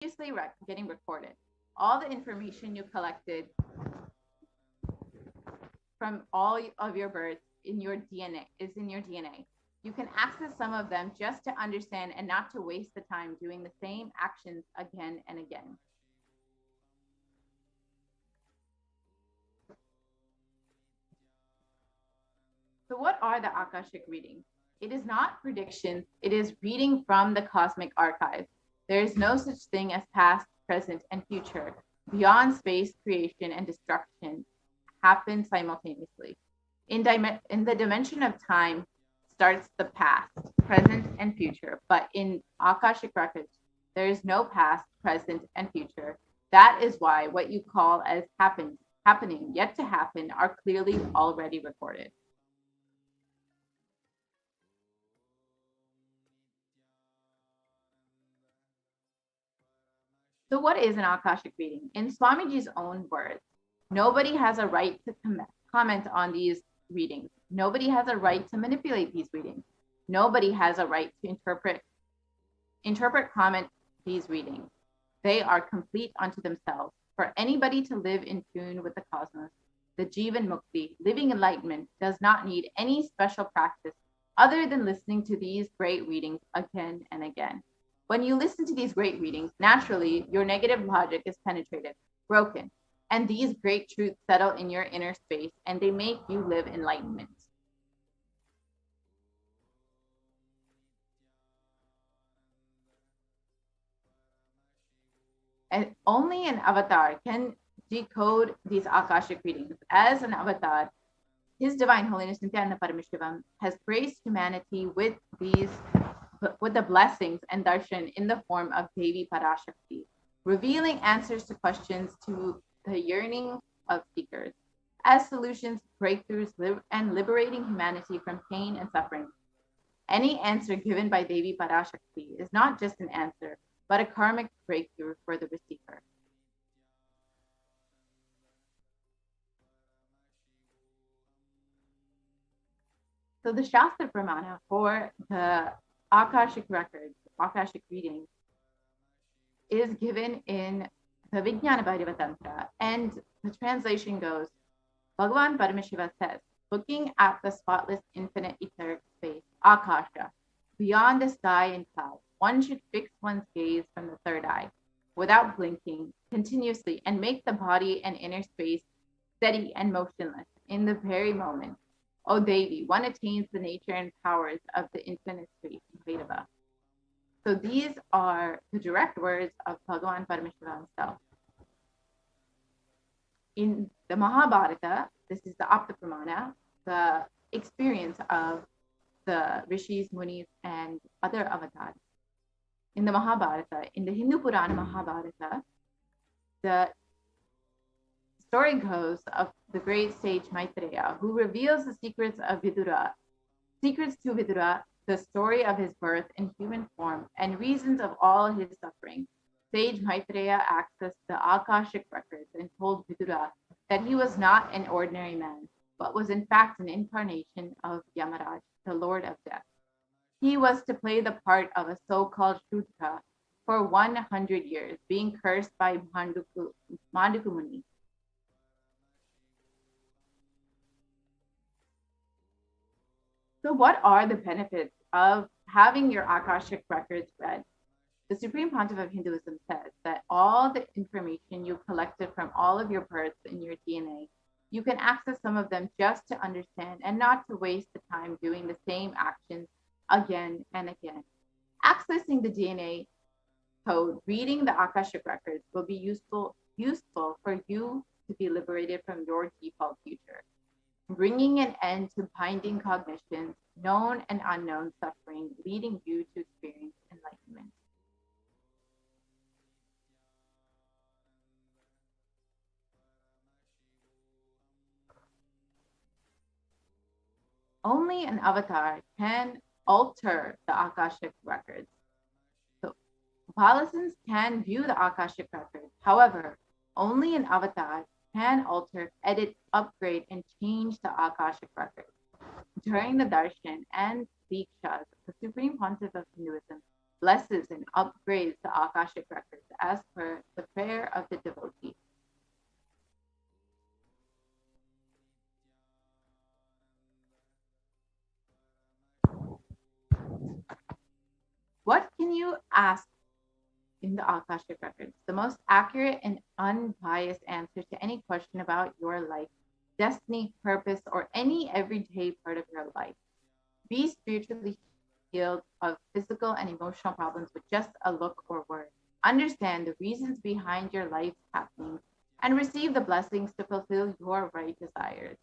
getting recorded. All the information you collected from all of your births in your DNA is in your DNA. You can access some of them just to understand and not to waste the time doing the same actions again and again. So what are the Akashic readings? It is not predictions, it is reading from the cosmic archive. There is no such thing as past, present, and future. Beyond space, creation and destruction happen simultaneously. In the dimension of time starts the past, present, and future, but in Akashic records, there is no past, present, and future. That is why what you call as happening, yet to happen, are clearly already recorded. So what is an Akashic reading? In Swamiji's own words, nobody has a right to comment on these readings. Nobody has a right to manipulate these readings. Nobody has a right to interpret, comment these readings. They are complete unto themselves. For anybody to live in tune with the cosmos, the Jivan Mukti, living enlightenment, does not need any special practice other than listening to these great readings again and again. When you listen to these great readings, naturally, your negative logic is penetrated, broken, and these great truths settle in your inner space and they make you live enlightenment. And only an avatar can decode these Akashic readings. As an avatar, His Divine Holiness Nithyananda Paramashivam has graced humanity with the blessings and darshan in the form of Devi Parashakti, revealing answers to questions to the yearning of seekers, as solutions, breakthroughs, and liberating humanity from pain and suffering. Any answer given by Devi Parashakti is not just an answer, but a karmic breakthrough for the receiver. So the Shastra Pramana for the Akashic records, Akashic readings, is given in the Vijnana Bhairava Tantra, and the translation goes, Bhagavan Paramashiva says, looking at the spotless infinite etheric space, Akasha, beyond the sky and clouds, one should fix one's gaze from the third eye, without blinking, continuously, and make the body and inner space steady and motionless in the very moment. O Devi, one attains the nature and powers of the infinite space, Bhairava. So these are the direct words of Bhagavan Paramashiva himself. In the Mahabharata, this is the Apta Pramana, the experience of the rishis, munis, and other avatars. In the Mahabharata, in the Hindu Purana Mahabharata, the story goes of the great sage Maitreya, who reveals the secrets to Vidura, the story of his birth in human form and reasons of all his suffering. Sage Maitreya accessed the Akashic records and told Vidura that he was not an ordinary man, but was in fact an incarnation of Yamaraj, the Lord of Death. He was to play the part of a so-called Shudra for 100 years, being cursed by Manduku Muni. So what are the benefits of having your Akashic records read? The Supreme Pontiff of Hinduism says that all the information you collected from all of your births in your DNA, you can access some of them just to understand and not to waste the time doing the same actions again and again. Accessing the DNA code, reading the Akashic records will be useful for you to be liberated from your default future, bringing an end to binding cognitions, known and unknown suffering, leading you to experience enlightenment. Only an avatar can alter the Akashic records. So Palasans can view the Akashic records. However, only an avatar can alter, edit, upgrade, and change the Akashic records. During the Darshan and Dikshas, the Supreme Pontiff of Hinduism blesses and upgrades the Akashic records as per the prayer of the devotee. What can you ask in the Akashic records? The most accurate and unbiased answer to any question about your life, destiny, purpose, or any everyday part of your life. Be spiritually healed of physical and emotional problems with just a look or word. Understand the reasons behind your life's happenings and receive the blessings to fulfill your right desires.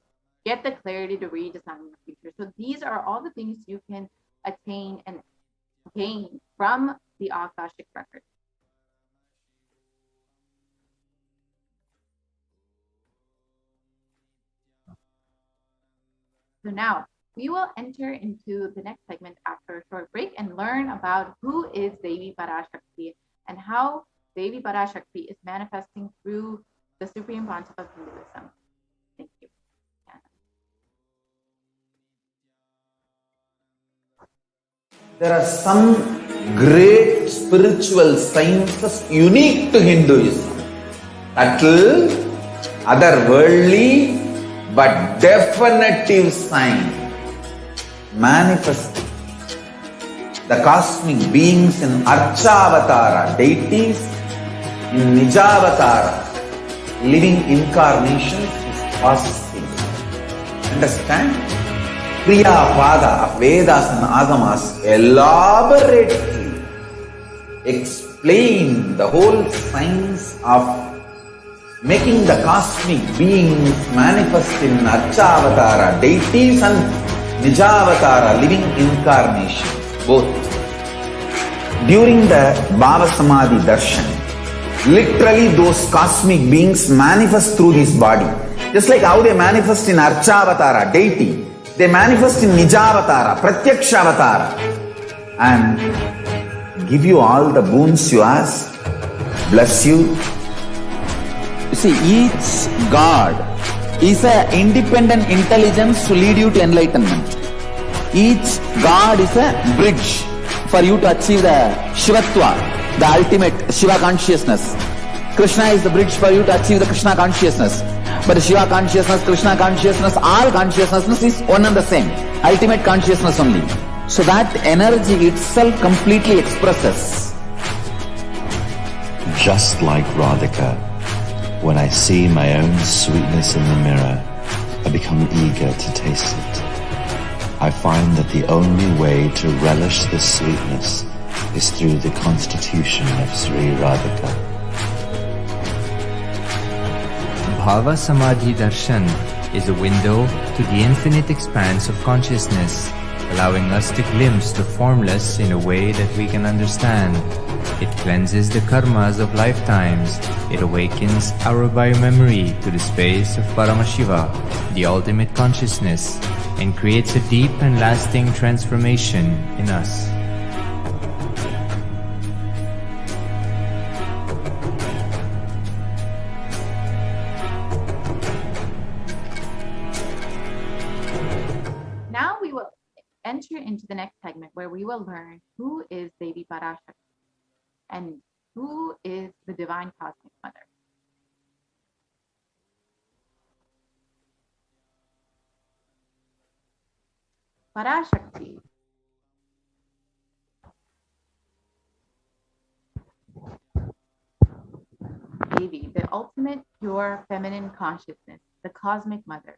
Get the clarity to redesign your future. So these are all the things you can attain and gain from the Akashic record. So now we will enter into the next segment after a short break and learn about who is Devi Parashakti and how Devi Parashakti is manifesting through the Supreme Pontiff of Hinduism. Thank you. There are some great spiritual sciences unique to Hinduism. Subtle, otherworldly, but definitive sign. Manifesting the cosmic beings in Archavatara, deities in Nijavatara, living incarnations is possible. Understand? Kriya Pada of Vedas and Agamas elaborately explain the whole science of making the cosmic beings manifest in Archavatara, deities and Nijavatara, living incarnations, both. During the BHAVASAMADHI darshan, literally those cosmic beings manifest through this body. Just like how they manifest in Archavatara, deity, they manifest in Nijavatara, Pratyakshavatara, and give you all the boons you ask, bless you. You see, each God is an independent intelligence to lead you to enlightenment. Each God is a bridge for you to achieve the Shivatva, the ultimate Shiva consciousness. Krishna is the bridge for you to achieve the Krishna consciousness. But the Shiva consciousness, Krishna consciousness, all consciousness is one and the same. Ultimate consciousness only. So that energy itself completely expresses. Just like Radhika, when I see my own sweetness in the mirror, I become eager to taste it. I find that the only way to relish this sweetness is through the constitution of Sri Radhika. BHAVASAMADHI darshan is a window to the infinite expanse of consciousness, allowing us to glimpse the formless in a way that we can understand. It cleanses the karmas of lifetimes. It awakens our biomemory to the space of Paramashiva, the ultimate consciousness, and creates a deep and lasting transformation in us. Now we will enter into the next segment where we will learn who is Devi Parashakti and who is the Divine Cosmic Mother. Parashakti Devi, the ultimate pure feminine consciousness, the Cosmic Mother.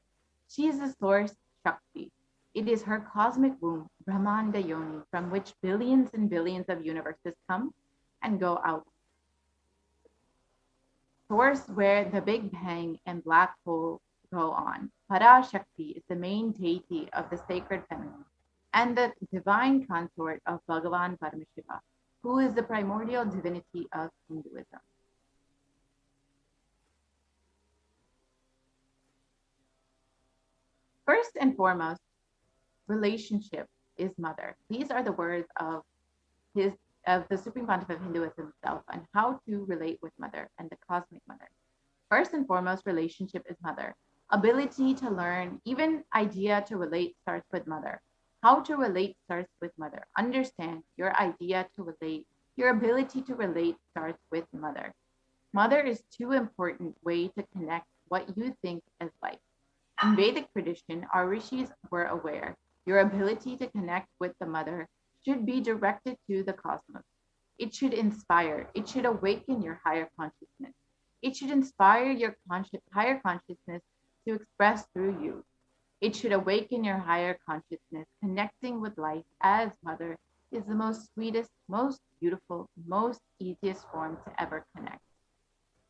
She is the source Shakti. It is her cosmic womb, Brahmanda Yoni, from which billions and billions of universes come and go out. Source where the Big Bang and black hole go on. Parashakti is the main deity of the sacred feminine and the divine consort of Bhagavan Paramashiva, who is the primordial divinity of Hinduism. First and foremost, relationship is mother. These are the words of the Supreme Pontiff of Hinduism himself on how to relate with mother and the cosmic mother. First and foremost, relationship is mother. Ability to learn, even idea to relate starts with mother. How to relate starts with mother. Understand your idea to relate, your ability to relate starts with mother. Mother is too important way to connect what you think as life. In Vedic tradition, our rishis were aware your ability to connect with the mother should be directed to the cosmos. It should inspire, it should awaken your higher consciousness. It should inspire your higher consciousness to express through you. It should awaken your higher consciousness. Connecting with life as mother is the most sweetest, most beautiful, most easiest form to ever connect.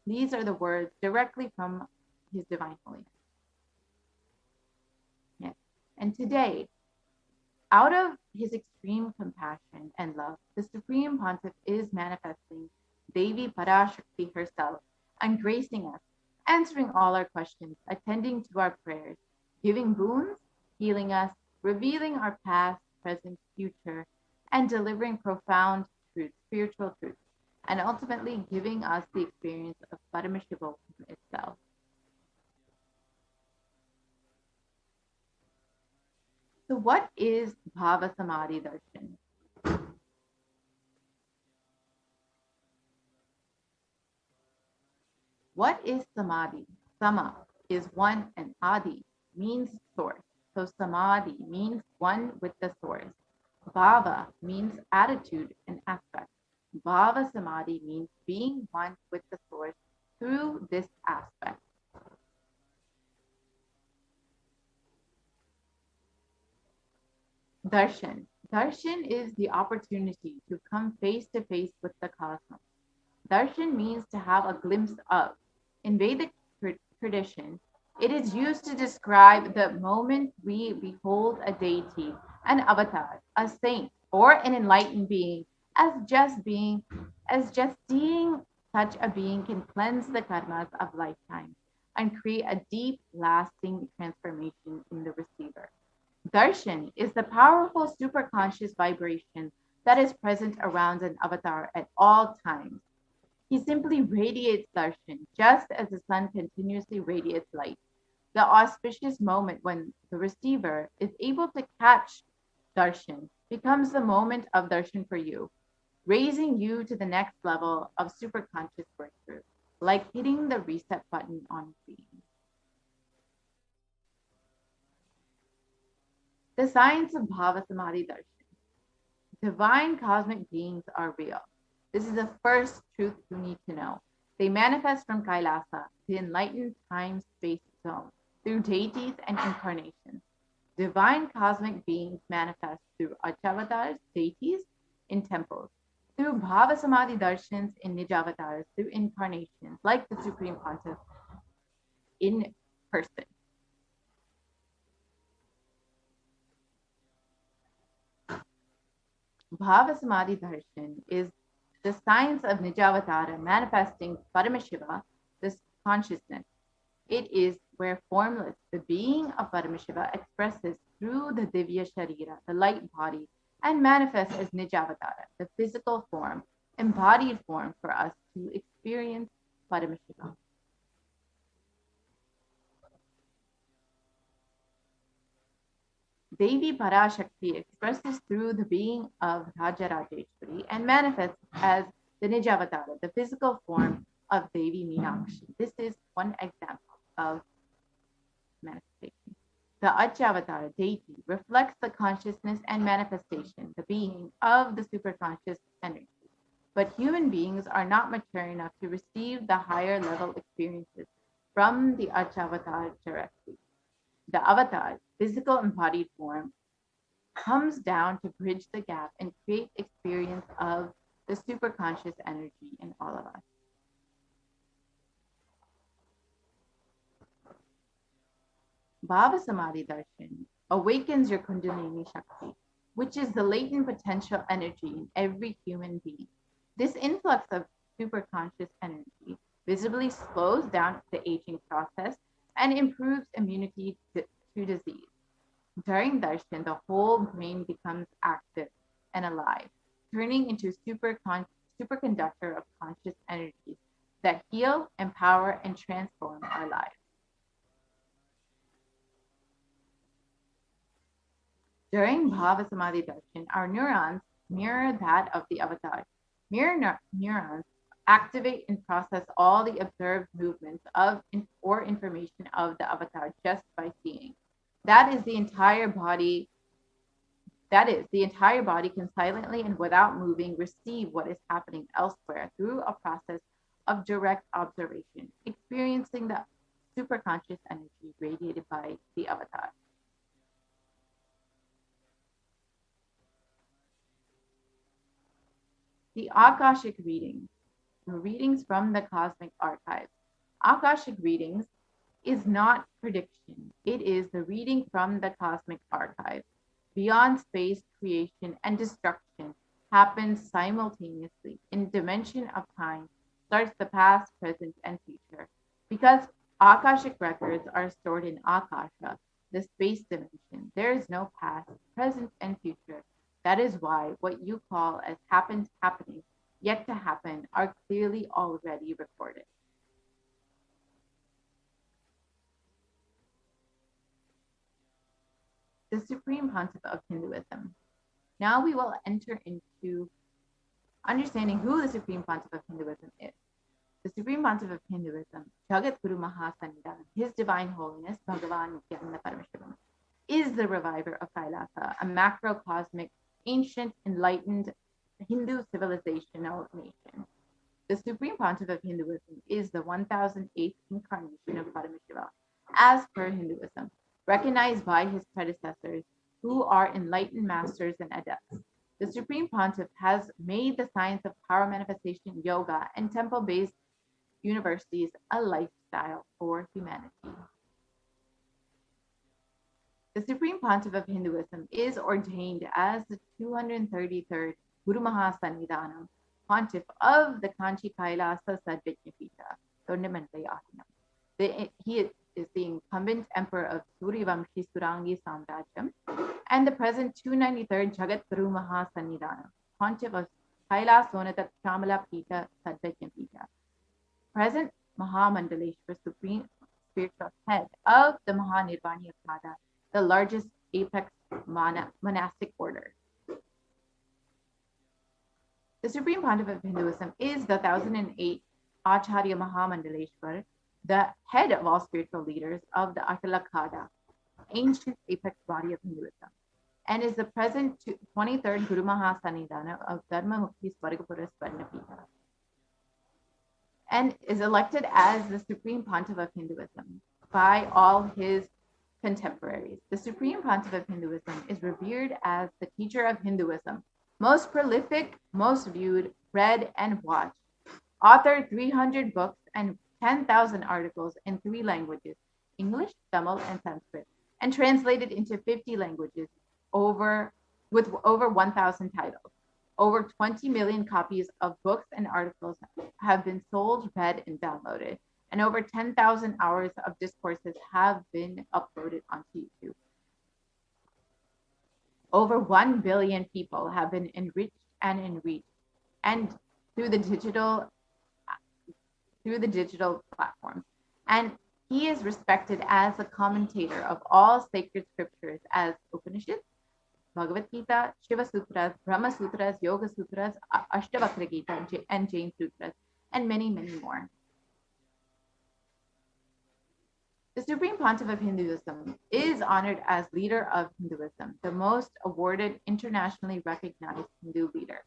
These are the words directly from His Divine Holiness. Yes. And today, out of his extreme compassion and love, the Supreme Pontiff is manifesting Devi Parashakti herself and gracing us, answering all our questions, attending to our prayers, giving boons, healing us, revealing our past, present, future, and delivering profound truths, spiritual truths, and ultimately giving us the experience of Paramashivoham itself. So what is BHAVASAMADHI Darshan? What is Samadhi? Sama is one and Adi means source. So Samadhi means one with the source. Bhava means attitude and aspect. Bhava Samadhi means being one with the source through this aspect. Darshan. Darshan is the opportunity to come face to face with the cosmos. Darshan means to have a glimpse of. In Vedic tradition, it is used to describe the moment we behold a deity, an avatar, a saint, or an enlightened being, as just seeing such a being can cleanse the karmas of lifetime and create a deep, lasting transformation in the receiver. Darshan is the powerful superconscious vibration that is present around an avatar at all times. He simply radiates darshan, just as the sun continuously radiates light. The auspicious moment when the receiver is able to catch darshan becomes the moment of darshan for you, raising you to the next level of superconscious breakthrough, like hitting the reset button on being. The science of BHAVASAMADHI Darshan. Divine cosmic beings are real. This is the first truth you need to know. They manifest from Kailasa, the enlightened time-space zone, through deities and incarnations. Divine cosmic beings manifest through Achavatars, deities, in temples, through BHAVASAMADHI Darshans in Nijavatars, through incarnations, like the Supreme Pontiff, in person. BHAVASAMADHI Darshan is the science of Nijavatara manifesting Paramashiva, this consciousness. It is where formless, the being of Paramashiva expresses through the Divya Sharira, the light body, and manifests as Nijavatara, the physical form, embodied form for us to experience Paramashiva. Devi Parashakti expresses through the being of Rajarajeshwari and manifests as the Nijavatara, the physical form of Devi Meenakshi. This is one example of manifestation. The Achavatara deity reflects the consciousness and manifestation, the being of the superconscious energy. But human beings are not mature enough to receive the higher level experiences from the Achavatar directly. The avatar, physical embodied form, comes down to bridge the gap and create experience of the superconscious energy in all of us. BHAVASAMADHI Darshan awakens your Kundalini Shakti, which is the latent potential energy in every human being. This influx of superconscious energy visibly slows down the aging process and improves immunity to disease. During darshan, the whole brain becomes active and alive, turning into superconductor of conscious energies that heal, empower, and transform our lives. During Bhavasamadhi darshan, our neurons mirror that of the avatar. Neurons activate and process all the observed movements or information of the avatar just by seeing. That is, the entire body can silently and without moving receive what is happening elsewhere through a process of direct observation, experiencing the superconscious energy radiated by the avatar. The Akashic readings, readings from the cosmic archives. Akashic readings is not prediction. It is the reading from the cosmic archives. Beyond space, creation and destruction happens simultaneously. In dimension of time starts the past, present, and future. Because Akashic records are stored in Akasha, the space dimension, there is no past, present, and future. That is why what you call as happening, yet to happen, are clearly already recorded. The Supreme Pontiff of Hinduism. Now we will enter into understanding who the Supreme Pontiff of Hinduism is. The Supreme Pontiff of Hinduism, Jagat Guru Mahasannidhanam, His Divine Holiness, Bhagavan Nithyananda Paramashivam, is the reviver of Kailasa, a macrocosmic, ancient, enlightened Hindu civilizational nation. The Supreme Pontiff of Hinduism is the 1008th incarnation of Paramashiva, as per Hinduism, recognized by his predecessors, who are enlightened masters and adepts. The Supreme Pontiff has made the science of power manifestation, yoga, and temple-based universities a lifestyle for humanity. The Supreme Pontiff of Hinduism is ordained as the 233rd Guru Mahasannidhanam Pontiff of the Kanchi Kailasa Sadvijnapita, He is the incumbent emperor of Surivamshi Surangi Samrajyam and the present 293rd Jagat Guru Mahasannidhanam Pontiff of Kailasonata Shamala Pita Sadvijnapita, present Mahamandaleshwar Supreme Spiritual Head of the Mahanirvani Akada, the largest apex monastic order. The Supreme Pontiff of Hinduism is the 1008 Acharya Mahamandaleshwar, the head of all spiritual leaders of the Atalakada, ancient apex body of Hinduism, and is the present 23rd Guru Mahasannidhana of Dharma Mukti Swargapura Swarnapita, and is elected as the Supreme Pontiff of Hinduism by all his contemporaries. The Supreme Pontiff of Hinduism is revered as the teacher of Hinduism, most prolific, most viewed, read, and watched, authored 300 books and 10,000 articles in 3 languages, English, Tamil, and Sanskrit, and translated into 50 languages with over 1,000 titles. Over 20 million copies of books and articles have been sold, read, and downloaded, and over 10,000 hours of discourses have been uploaded onto YouTube. Over 1 billion people have been enriched and through the digital platforms. And he is respected as a commentator of all sacred scriptures as Upanishads, Bhagavad Gita, Shiva Sutras, Brahma Sutras, Yoga Sutras, Ashtavakra Gita, and Jain Sutras, and many, many more. The Supreme Pontiff of Hinduism is honored as leader of Hinduism, the most awarded internationally recognized Hindu leader,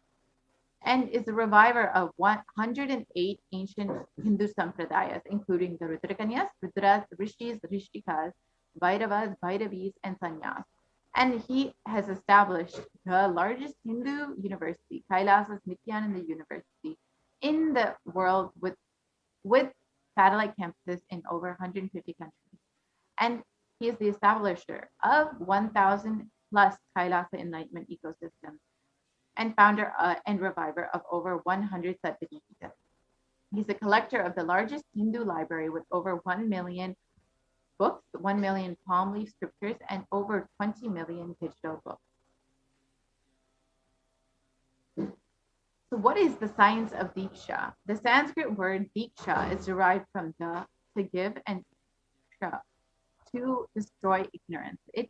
and is the reviver of 108 ancient Hindu sampradayas, including the Rudrakanyas, Rudras, Rishis, Rishtikas, Bhairavas, Bhairavis, and Sanyas. And he has established the largest Hindu university, Kailasa's Nithyananda University, in the world with satellite campuses in over 150 countries. And he is the establisher of 1,000 plus Kailasa enlightenment ecosystems and founder and reviver of over 100 Sadhvijitas. He's a collector of the largest Hindu library with over 1 million books, 1 million palm leaf scriptures, and over 20 million digital books. So what is the science of Diksha? The Sanskrit word Diksha is derived from the, to give, and Ksha, to destroy ignorance. It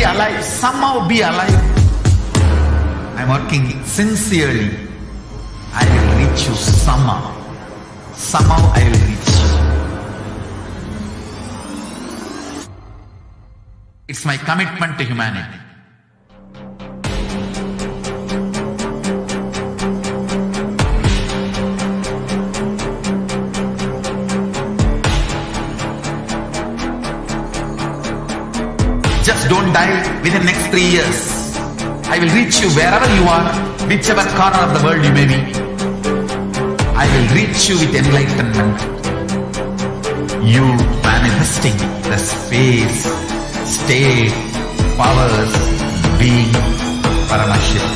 be alive, somehow be alive. I'm working sincerely. I will reach you somehow. Somehow I will reach you. It's my commitment to humanity. Just don't die within the next 3 years. I will reach you wherever you are, whichever corner of the world you may be. I will reach you with enlightenment. You manifesting the space, state, powers, being Paramashivoham.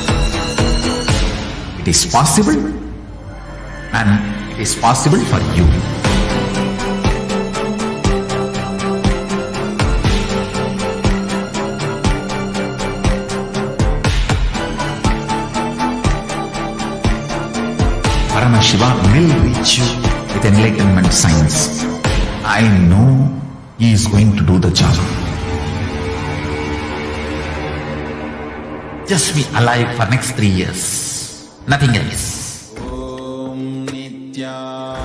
It is possible, and it is possible for you. Paramashiva will reach you with enlightenment science. I know he is going to do the job. Just be alive for next 3 years. Nothing else. Om Nithyananda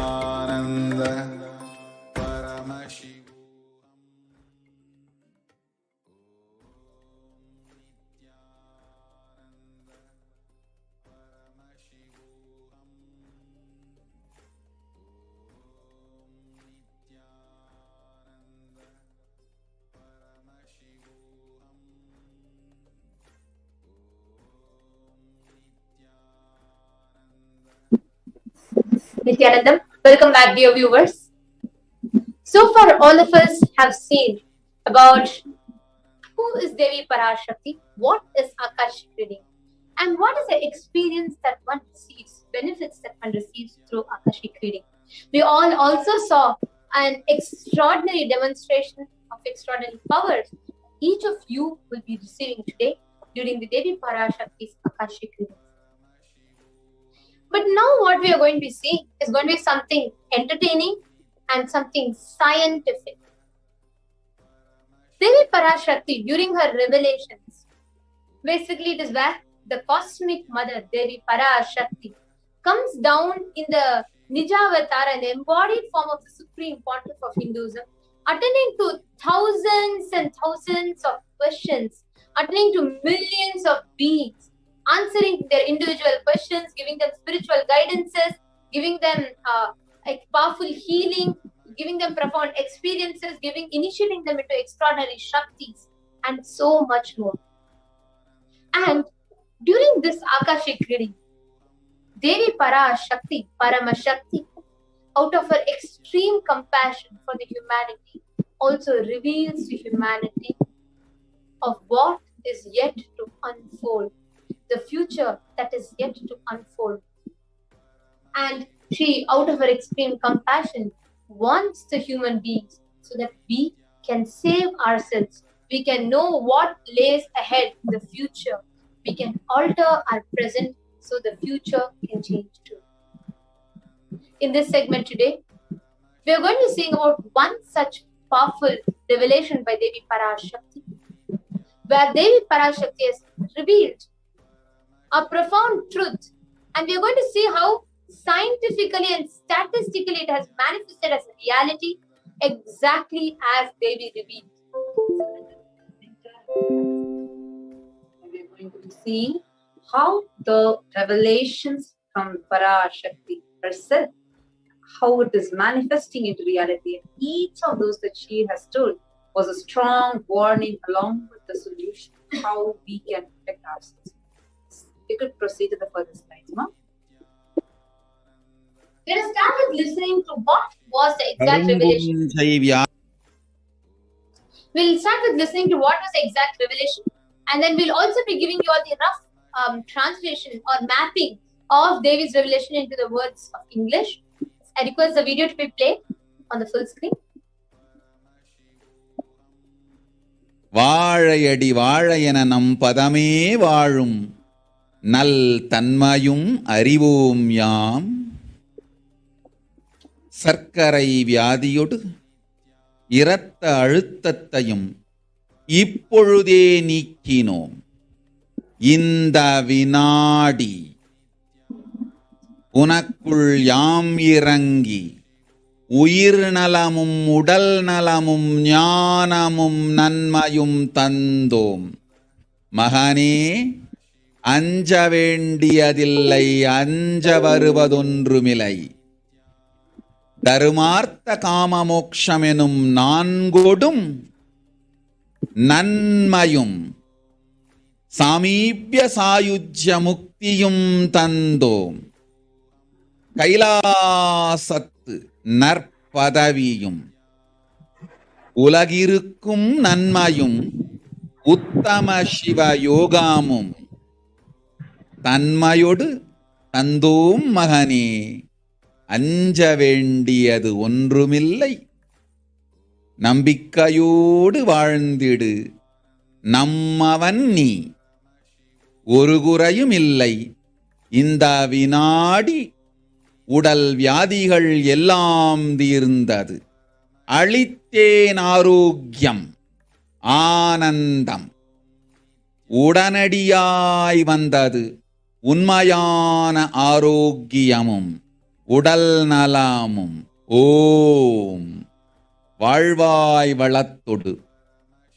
Paramashivam. Nithyanandam, welcome back, dear viewers. So far, all of us have seen about who is Devi Parashakti, what is Akashic reading, and what is the experience that one receives, benefits that one receives through Akashic reading. We all also saw an extraordinary demonstration of extraordinary powers each of you will be receiving today during the Devi Parashakti's Akashic reading. But now what we are going to be seeing is going to be something entertaining and something scientific. Devi Parashakti, during her revelations, basically it is where the cosmic mother, Devi Parashakti, comes down in the Nijavatara, an embodied form of the Supreme Pontiff of Hinduism, attending to thousands and thousands of questions, attending to millions of beings, answering their individual questions, giving them spiritual guidances, giving them powerful healing, giving them profound experiences, initiating them into extraordinary Shaktis, and so much more. And during this Akashic reading, Devi Parashakti, Paramashakti, out of her extreme compassion for the humanity, also reveals to humanity of what is yet to unfold, the future that is yet to unfold. And she, out of her extreme compassion, wants the human beings so that we can save ourselves. We can know what lays ahead in the future. We can alter our present so the future can change too. In this segment today, we are going to be seeing about one such powerful revelation by Devi Parashakti, where Devi Parashakti has revealed a profound truth, and we are going to see how scientifically and statistically it has manifested as a reality exactly as Devi revealed. We are going to be seeing how the revelations from Parashakti herself, how it is manifesting into reality, and each of those that she has told was a strong warning along with the solution, how we can protect ourselves. We could proceed to the further slides, ma'am. Let us start with listening to what was the exact revelation. We'll start with listening to what was the exact revelation, and then we'll also be giving you all the rough translation or mapping of Devi's revelation into the words of English. I request the video to be played on the full screen. வாழையடி வாழையென நம் பதமே வாழும் நல் தன்மையும் அறிவோம் யாம் சர்க்கரை வியாதியொடு இரத்த அழுத்தத்தையும் இப்பொழுதே நீக்கினோம். இந்த வினாடி உனக்குள் யாம் இறங்கி உயிர் நலமும் உடல் நலமும் ஞானமும் நன்மையும் தந்தோம். மகனே, அஞ்ச வேண்டியதில்லை, அஞ்ச வருவதொன்றுமில்லை. தருமார்த்த காமமோக்ஷமெனும் நான்கோடும் நன்மையும் சாமீபிய சாயுஜ்ய முக்தியும் தந்தோம். கைலாசத்து நற்பதவியும் உலகிருக்கும் நன்மையும் உத்தம சிவ யோகாமும் தன்மையொடு தந்தோம் மகனே. அஞ்ச வேண்டியது ஒன்றுமில்லை. நம்பிக்கையோடு வாழ்ந்திடு, நம்மவன் நீ, ஒரு குறையும் இல்லை. இந்த வினாடி உடல் வியாதிகள் எல்லாம் தீர்ந்தது. அளித்தேன் ஆரோக்கியம், ஆனந்தம் உடனடியாய் வந்தது. உண்மையான ஆரோக்கியமும் உடல் நலமும். ஓம். வாழ்வாய் வளத்தொடு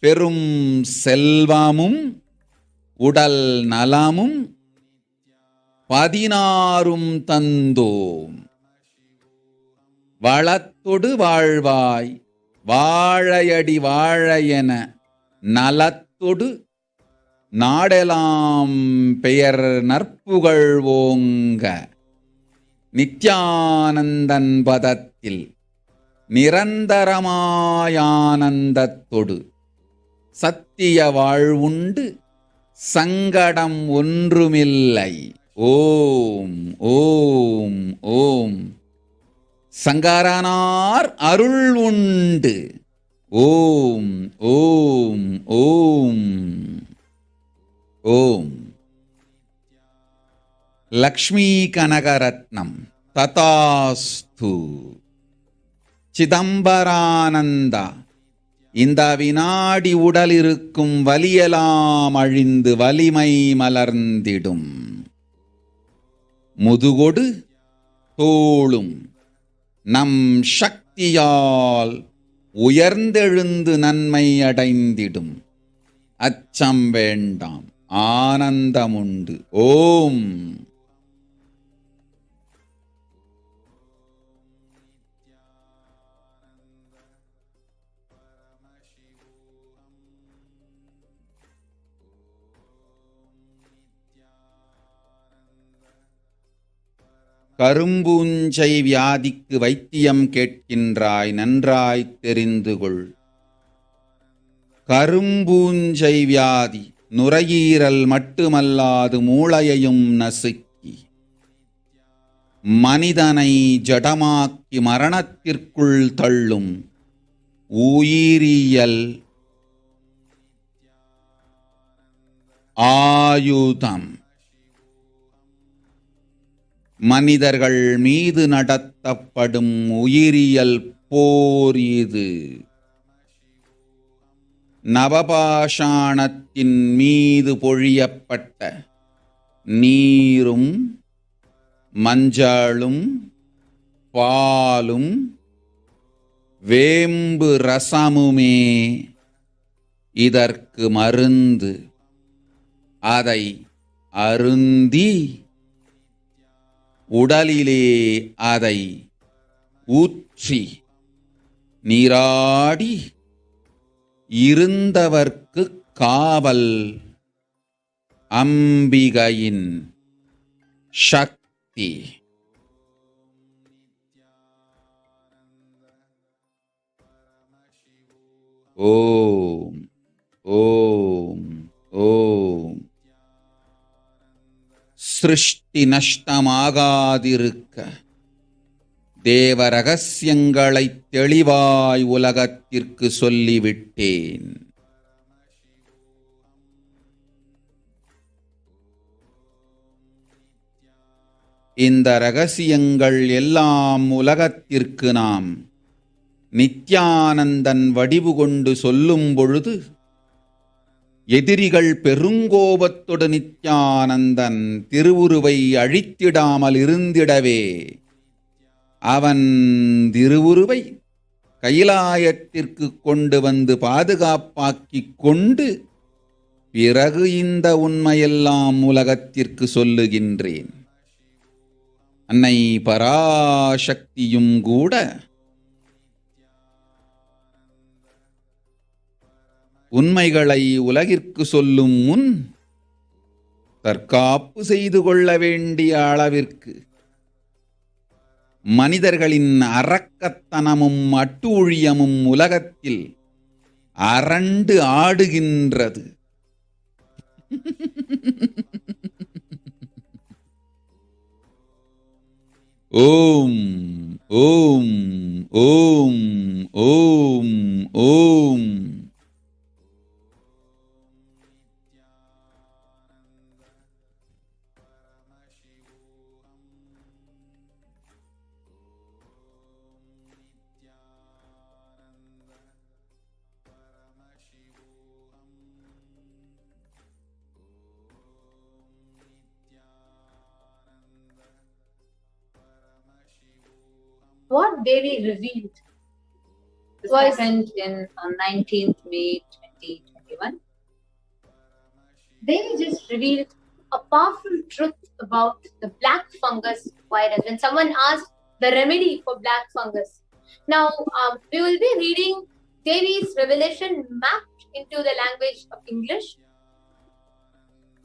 பெரும் செல்வமும் உடல் நலமும் 16 தந்தோம். வளத்தொடு வாழ்வாய், வாழையடி வாழையென நலத்தொடு நாடெலாம் பெயர் நற்புகழ் ஓங்க. நித்யானந்தன் பதத்தில் நிரந்தரமாயானந்தத்தொடு சத்திய வாழ்வுண்டு சங்கடம் ஒன்றுமில்லை. ஓம் ஓம் ஓம். சங்கரனார் அருள் உண்டு. ஓம் ஓம் ஓம் ஓம். லக்ஷ்மீ கனகரத்னம் ததாஸ்து. சிதம்பரானந்தா, இந்த வினாடி உடல் இருக்கும் வலியெல்லாம் அழிந்து வலிமை மலர்ந்திடும். முதுகொடு தோளும் நம் சக்தியால் உயர்ந்தெழுந்து நன்மை அடைந்திடும். அச்சம் வேண்டாம், ஆனந்தமுண்டு. ஓம். கரும்பூஞ்சை வியாதிக்கு வைத்தியம் கேட்கின்றாய், நன்றாய் தெரிந்து கொள். கரும்பூஞ்சை வியாதி நுரையீரல் மட்டுமல்லாது மூளையையும் நசுக்கி மனிதனை ஜடமாக்கி மரணத்திற்குள் தள்ளும் உயிரியல் ஆயுதம். மனிதர்கள் மீது நடத்தப்படும் உயிரியல் போர் இது. நவபாஷாணத்தின் மீது பொழியப்பட்ட நீரும் மஞ்சளும் பாலும் வேம்பு ரசமுமே இதற்கு மருந்து. அதை அருந்தி உடலிலே அதை ஊற்றி நீராடி இருந்தவர்க்கு காவல் அம்பிகையின் சக்தி. ஓம் ஓம் ஓம். சிருஷ்டி நஷ்டமாகாதிருக்க தேவ ரகசியங்களை தெளிவாய் உலகத்திற்கு சொல்லிவிட்டேன். இந்த ரகசியங்கள் எல்லாம் உலகத்திற்கு நாம் நித்யானந்தன் வடிவு கொண்டு சொல்லும் பொழுது எதிரிகள் பெருங்கோபத்தொடு நித்யானந்தன் திருவுருவை அழித்திடாமல் இருந்திடவே அவன் திருவுருவை கைலாயத்திற்கு கொண்டு வந்து பாதுகாப்பாக்கிக் கொண்டு பிறகு இந்த உண்மையெல்லாம் உலகத்திற்கு சொல்லுகின்றேன். அன்னை பராசக்தியும் கூட உண்மைகளை உலகிற்கு சொல்லும் முன் தற்காப்பு செய்து கொள்ள வேண்டிய அளவிற்கு மனிதர்களின் அரக்கத்தனமும் அட்டூழியமும் உலகத்தில் அரண்டு ஆடுகின்றது. ஓம் ஓம் ஓம் ஓம் ஓம். What Devi revealed This was happened on 19th May 2021. Devi just revealed a powerful truth about the black fungus virus. When someone asked the remedy for black fungus, now we will be reading Devi's revelation mapped into the language of English.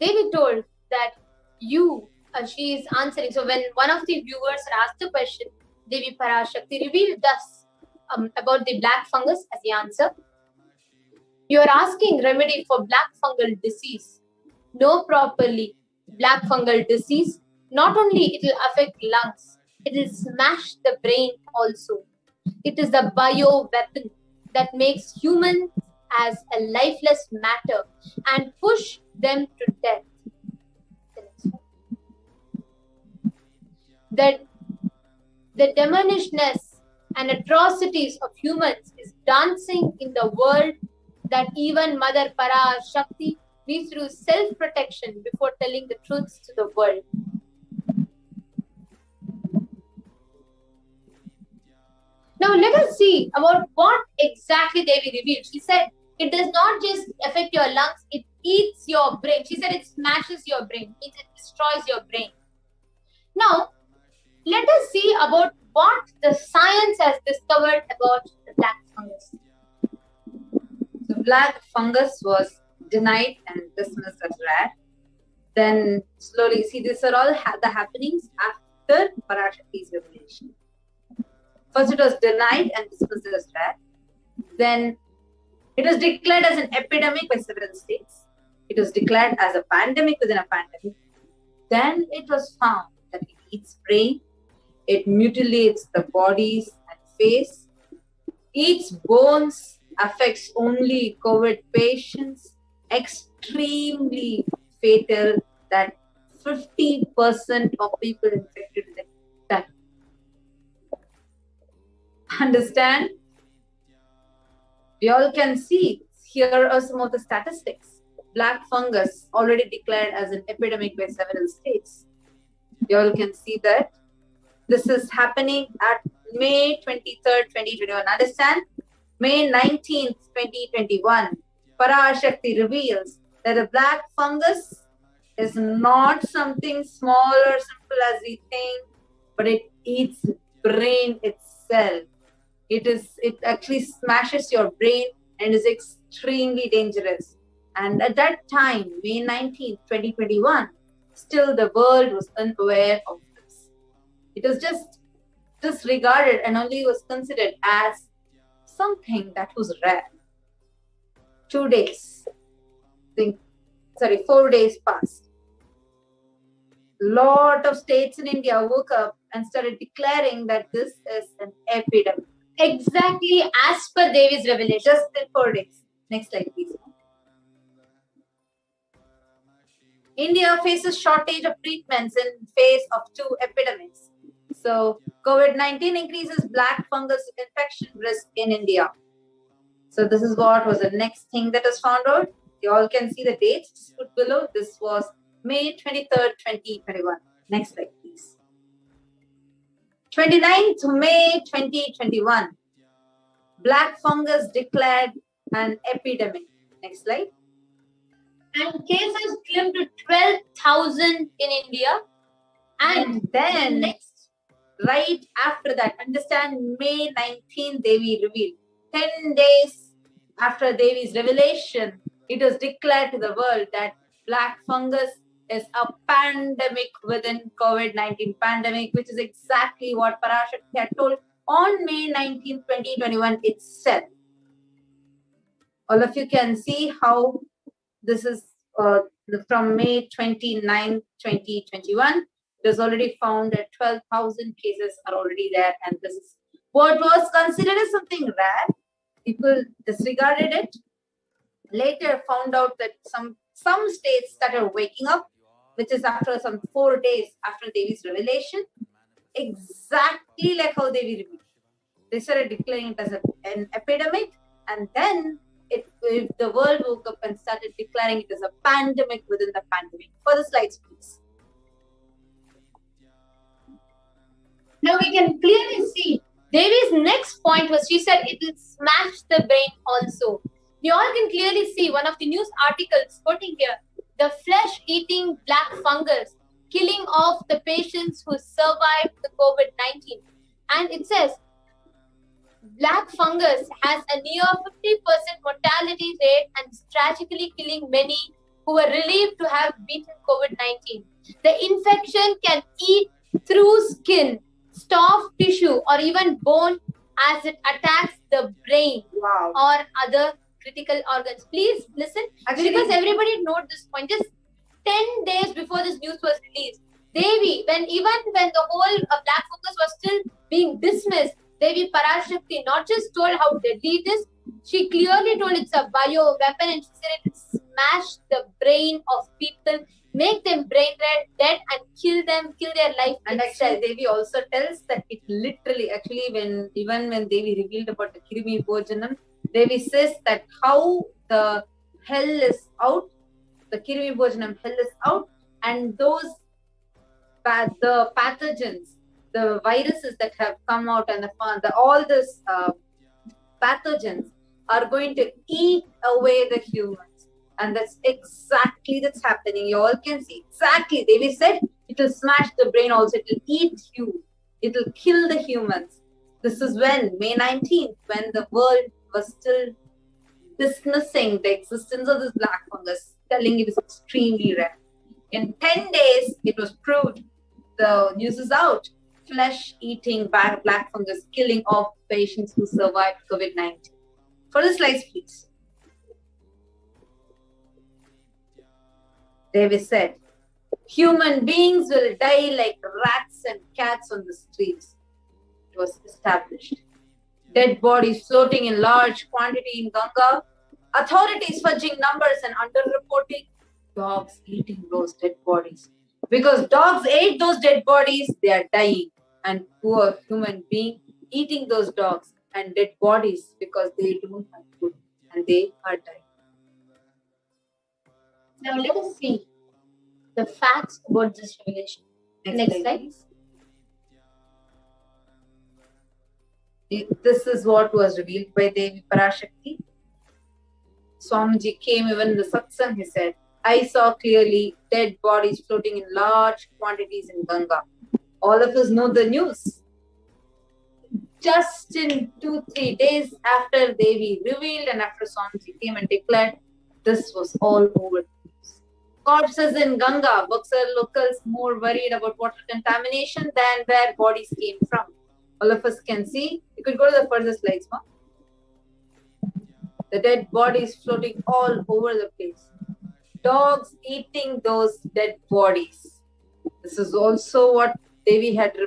Devi told that she is answering. So when one of the viewers asked the question, Devi Parashakti revealed thus about the black fungus as the answer. You are asking remedy for black fungal disease. Know properly black fungal disease. Not only it will affect lungs, it will smash the brain also. It is the bio weapon that makes humans as a lifeless matter and push them to death. The demonishness and atrocities of humans is dancing in the world that even Mother Parashakti needs to do self-protection before telling the truths to the world. Now let us see about what exactly Devi revealed. She said it does not just affect your lungs, it eats your brain. She said it smashes your brain, it destroys your brain. Now, let us see about what the science has discovered about the black fungus. So black fungus was denied and dismissed as rare. Then slowly, see, these are all the happenings after Parashakti's revelation. First it was denied and dismissed as rare. Then it was declared as an epidemic by several states. It was declared as a pandemic within a pandemic. Then it was found that it eats brain, it mutilates the bodies and face, eats bones, affects only COVID patients, extremely fatal, that 50% of people infected with it die. Understand? We all can see, here are some of the statistics. Black fungus already declared as an epidemic by several states. You all can see that this is happening at May 23rd, 2021. Understand? May 19th, 2021, Parashakti reveals that the black fungus is not something small or simple as we think, but it eats brain itself. It actually smashes your brain and is extremely dangerous. And at that time, May 19th, 2021, still the world was unaware of this. It was just disregarded and only was considered as something that was rare. 4 days passed. Lot of states in India woke up and started declaring that this is an epidemic. Exactly as per Devi's revelation. Just in 4 days. Next slide, please. India faces shortage of treatments in face of 2 epidemics. So, COVID-19 increases black fungus infection risk in India. So, this is what was the next thing that was found out. You all can see the dates put below. This was May 23rd, 2021. Next slide, please. 29th May 2021. Black fungus declared an epidemic. Next slide. And cases climbed to 12,000 in India. And then next, right after that, understand May 19th, Devi revealed. 10 days after Devi's revelation, it was declared to the world that black fungus is a pandemic within COVID-19 pandemic, which is exactly what Parashakti had told on May 19th, 2021 itself. All of you can see how this is from May 29th, 2021. It was already found that 12,000 cases are already there, and this is what was considered as something rare. People disregarded it. Later found out that some states started waking up, which is after some 4 days after Devi's revelation, exactly like how Devi revealed. They started declaring it as an epidemic, and then the world woke up and started declaring it as a pandemic within the pandemic. Further slides, please. Now we can clearly see Devi's next point was she said it will smash the brain also. You all can clearly see one of the news articles quoting here, the flesh-eating black fungus killing off the patients who survived the COVID-19. And it says, black fungus has a near 50% mortality rate and is tragically killing many who were relieved to have beaten COVID-19. The infection can eat through skin, soft tissue, or even bone as it attacks the brain or other critical organs. Please listen, because everybody note this point. Just 10 days before this news was released, Devi, when the whole black fungus was still being dismissed, Devi Parashakti not just told how deadly it is, she clearly told it's a bio weapon, and she said it will smash the brain of people, make them brain dead, and kill their life. And actually, Devi also tells that it literally, when Devi revealed about the Kirimi Bhojanam, Devi says that how the hell is out, the Kirimi Bhojanam hell is out, and those the pathogens, the viruses that have come out, and all these pathogens are going to eat away the humans. And that's exactly that's happening. You all can see exactly. Devi said it will smash the brain also. It will eat you. It will kill the humans. This is when, May 19th, when the world was still dismissing the existence of this black fungus, telling it is extremely rare. In 10 days, it was proved. The news is out. Flesh-eating black fungus killing off patients who survived COVID-19. Further slides, please. David said, human beings will die like rats and cats on the streets. It was established. Dead bodies floating in large quantity in Ganga. Authorities fudging numbers and underreporting. Dogs eating those dead bodies. Because dogs ate those dead bodies, they are dying. And poor human being eating those dogs and dead bodies because they don't have food and they are dying. Now let us see the facts about this revelation. Next slide. This is what was revealed by Devi Parashakti. Swamiji came even in the satsang, he said, I saw clearly dead bodies floating in large quantities in Ganga. All of us know the news. Just in 2-3 days after Devi revealed and after Swamiji came and declared, this was all over. Corpses in Ganga, Buxar locals more worried about water contamination than where bodies came from. All of us can see. You could go to the further slides, ma. The dead bodies floating all over the place. Dogs eating those dead bodies. This is also what Devi had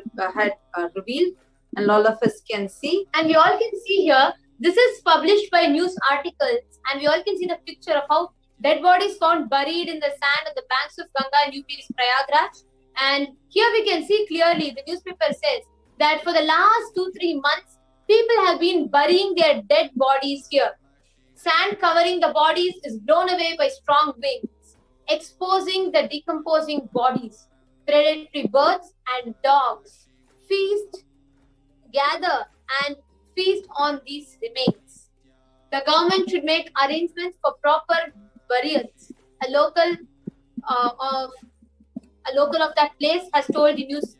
revealed, and all of us can see. And we all can see here, this is published by news articles, and we all can see the picture of how dead bodies found buried in the sand on the banks of Ganga in UP's Prayagraj. And here we can see clearly, the newspaper says that for the last 2-3 months, people have been burying their dead bodies here. Sand covering the bodies is blown away by strong winds, exposing the decomposing bodies. Predatory birds and dogs gather and feast on these remains. The government should make arrangements for proper burials. A local of that place has told the news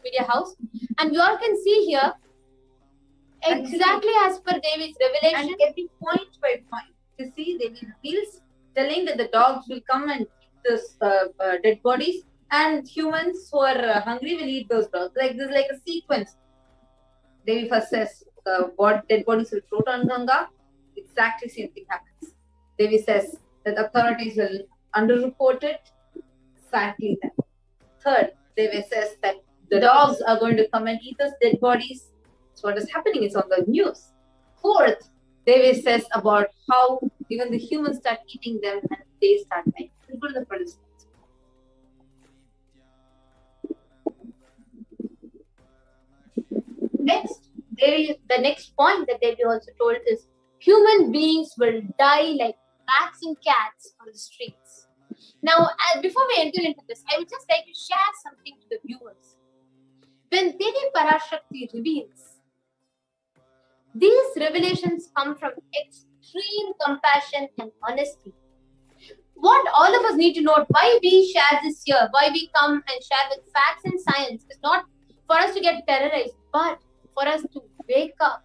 media house, and you all can see here exactly as per Devi's revelation. And every point by point, you see, Devi reveals telling that the dogs will come and eat those dead bodies, and humans who are hungry will eat those dogs. Like this, like a sequence. Devi first says dead bodies will float on Ganga. Exactly same thing happens. Devi says that authorities will underreport it. Exactly that. Third, Devi says that the dogs are going to come and eat those dead bodies. So what is happening is on the news. Fourth, Devi says about how even the humans start eating them and they start dying. Go to the first. Next, the next point that Devi also told is human beings will die like rats and cats on the streets. Now, before we enter into this, I would just like to share something to the viewers. When Devi Parashakti reveals, these revelations come from extreme compassion and honesty. What all of us need to know, why we share this here, why we come and share with facts and science, is not for us to get terrorized, but for us to wake up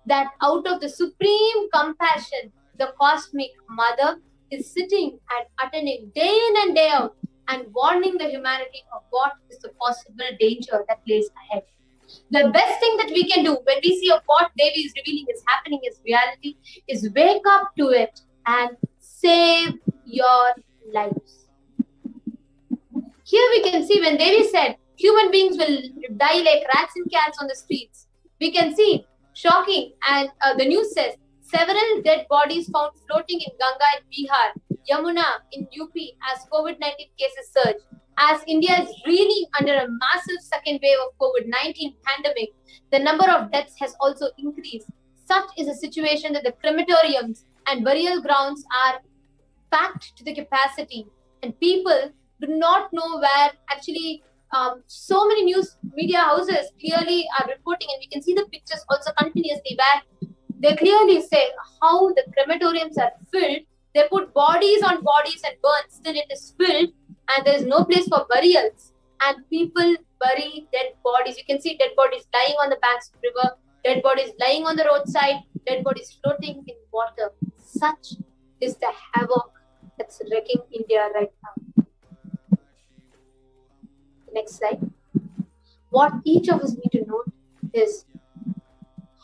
that out of the supreme compassion, the cosmic mother is sitting and attending day in and day out and warning the humanity of what is the possible danger that lays ahead. The best thing that we can do when we see of what Devi is revealing is happening as reality is wake up to it and save your lives. Here we can see when Devi said human beings will die like rats and cats on the streets. We can see, shocking, and the news says several dead bodies found floating in Ganga in Bihar, Yamuna in UP as COVID-19 cases surge. As India is really under a massive second wave of COVID-19 pandemic, the number of deaths has also increased. Such is a situation that the crematoriums and burial grounds are packed to the capacity, and people do not know where actually so many news media houses clearly are reporting, and we can see the pictures also continuously where they clearly say how the crematoriums are filled. They put bodies on bodies and burn, still it is filled, and there is no place for burials, and people bury dead bodies. You can see dead bodies lying on the banks of the river, dead bodies lying on the roadside, dead bodies floating in water. Such is the havoc that's wrecking India right now. Next slide. What each of us need to note is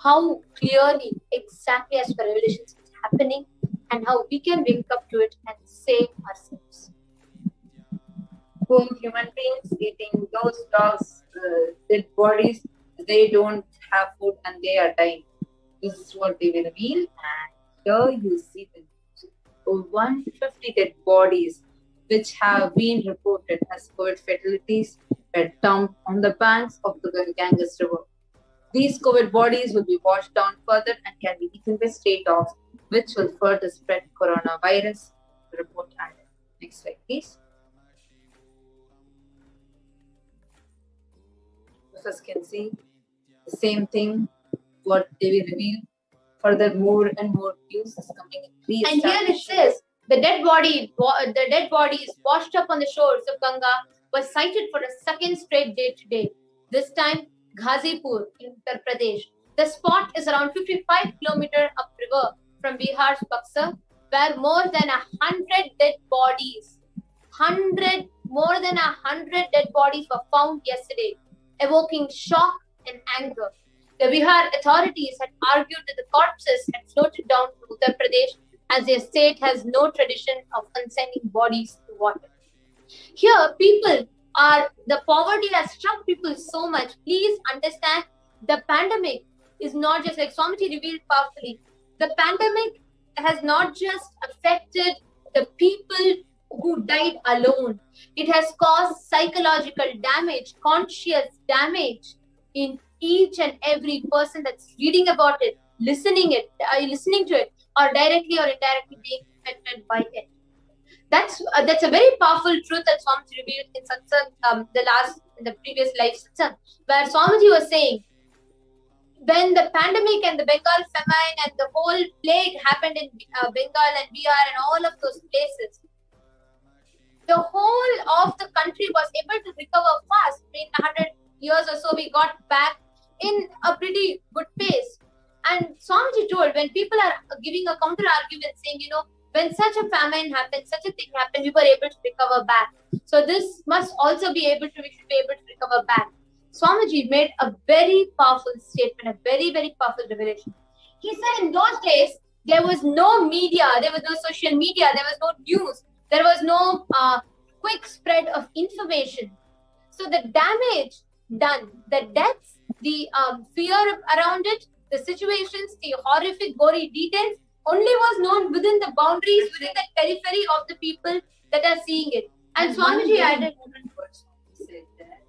how clearly, exactly as per revelations, it's happening, and how we can wake up to it and save ourselves. Poor human beings eating those dogs' dead bodies, they don't have food and they are dying. This is what they will reveal, and here you see the 150 dead bodies which have been reported as COVID fatalities were dumped on the banks of the Ganges River. These COVID bodies will be washed down further and can be eaten by stray dogs, which will further spread coronavirus, the report added. Next slide, please. Us can see the same thing what they will reveal. Further, more and more news is coming. And here it says the dead bodies washed up on the shores of Ganga was sighted for a second straight day today. This time, Ghazipur in Uttar Pradesh. The spot is around 55 kilometers upriver from Bihar's Buxar, where more than 100 dead bodies, more than 100 dead bodies were found yesterday, evoking shock and anger. The Bihar authorities had argued that the corpses had floated down to Uttar Pradesh as their state has no tradition of consigning bodies to water. Here, the poverty has struck people so much. Please understand, the pandemic is not just, like Swamiji revealed powerfully, the pandemic has not just affected the people who died alone. It has caused psychological damage, conscious damage in each and every person that's reading about it, listening to it, or directly or indirectly being affected by it. That's a very powerful truth that Swamiji revealed in satsang, in the previous live satsang, where Swamiji was saying, when the pandemic and the Bengal famine and the whole plague happened in Bengal and Bihar and all of those places, the whole of the country was able to recover fast. In 100 years or so, we got back in a pretty good pace. And Swamiji told, when people are giving a counter argument saying, when such a famine happened, such a thing happened, we were able to recover back. So this must also we should be able to recover back. Swamiji made a very powerful statement, a very, very powerful revelation. He said in those days, there was no media, there was no social media, there was no news, there was no quick spread of information. So the damage done, the deaths, the fear around it, the situations, the horrific, gory details only was known within the boundaries, within the periphery of the people that are seeing it. And Swamiji added, said that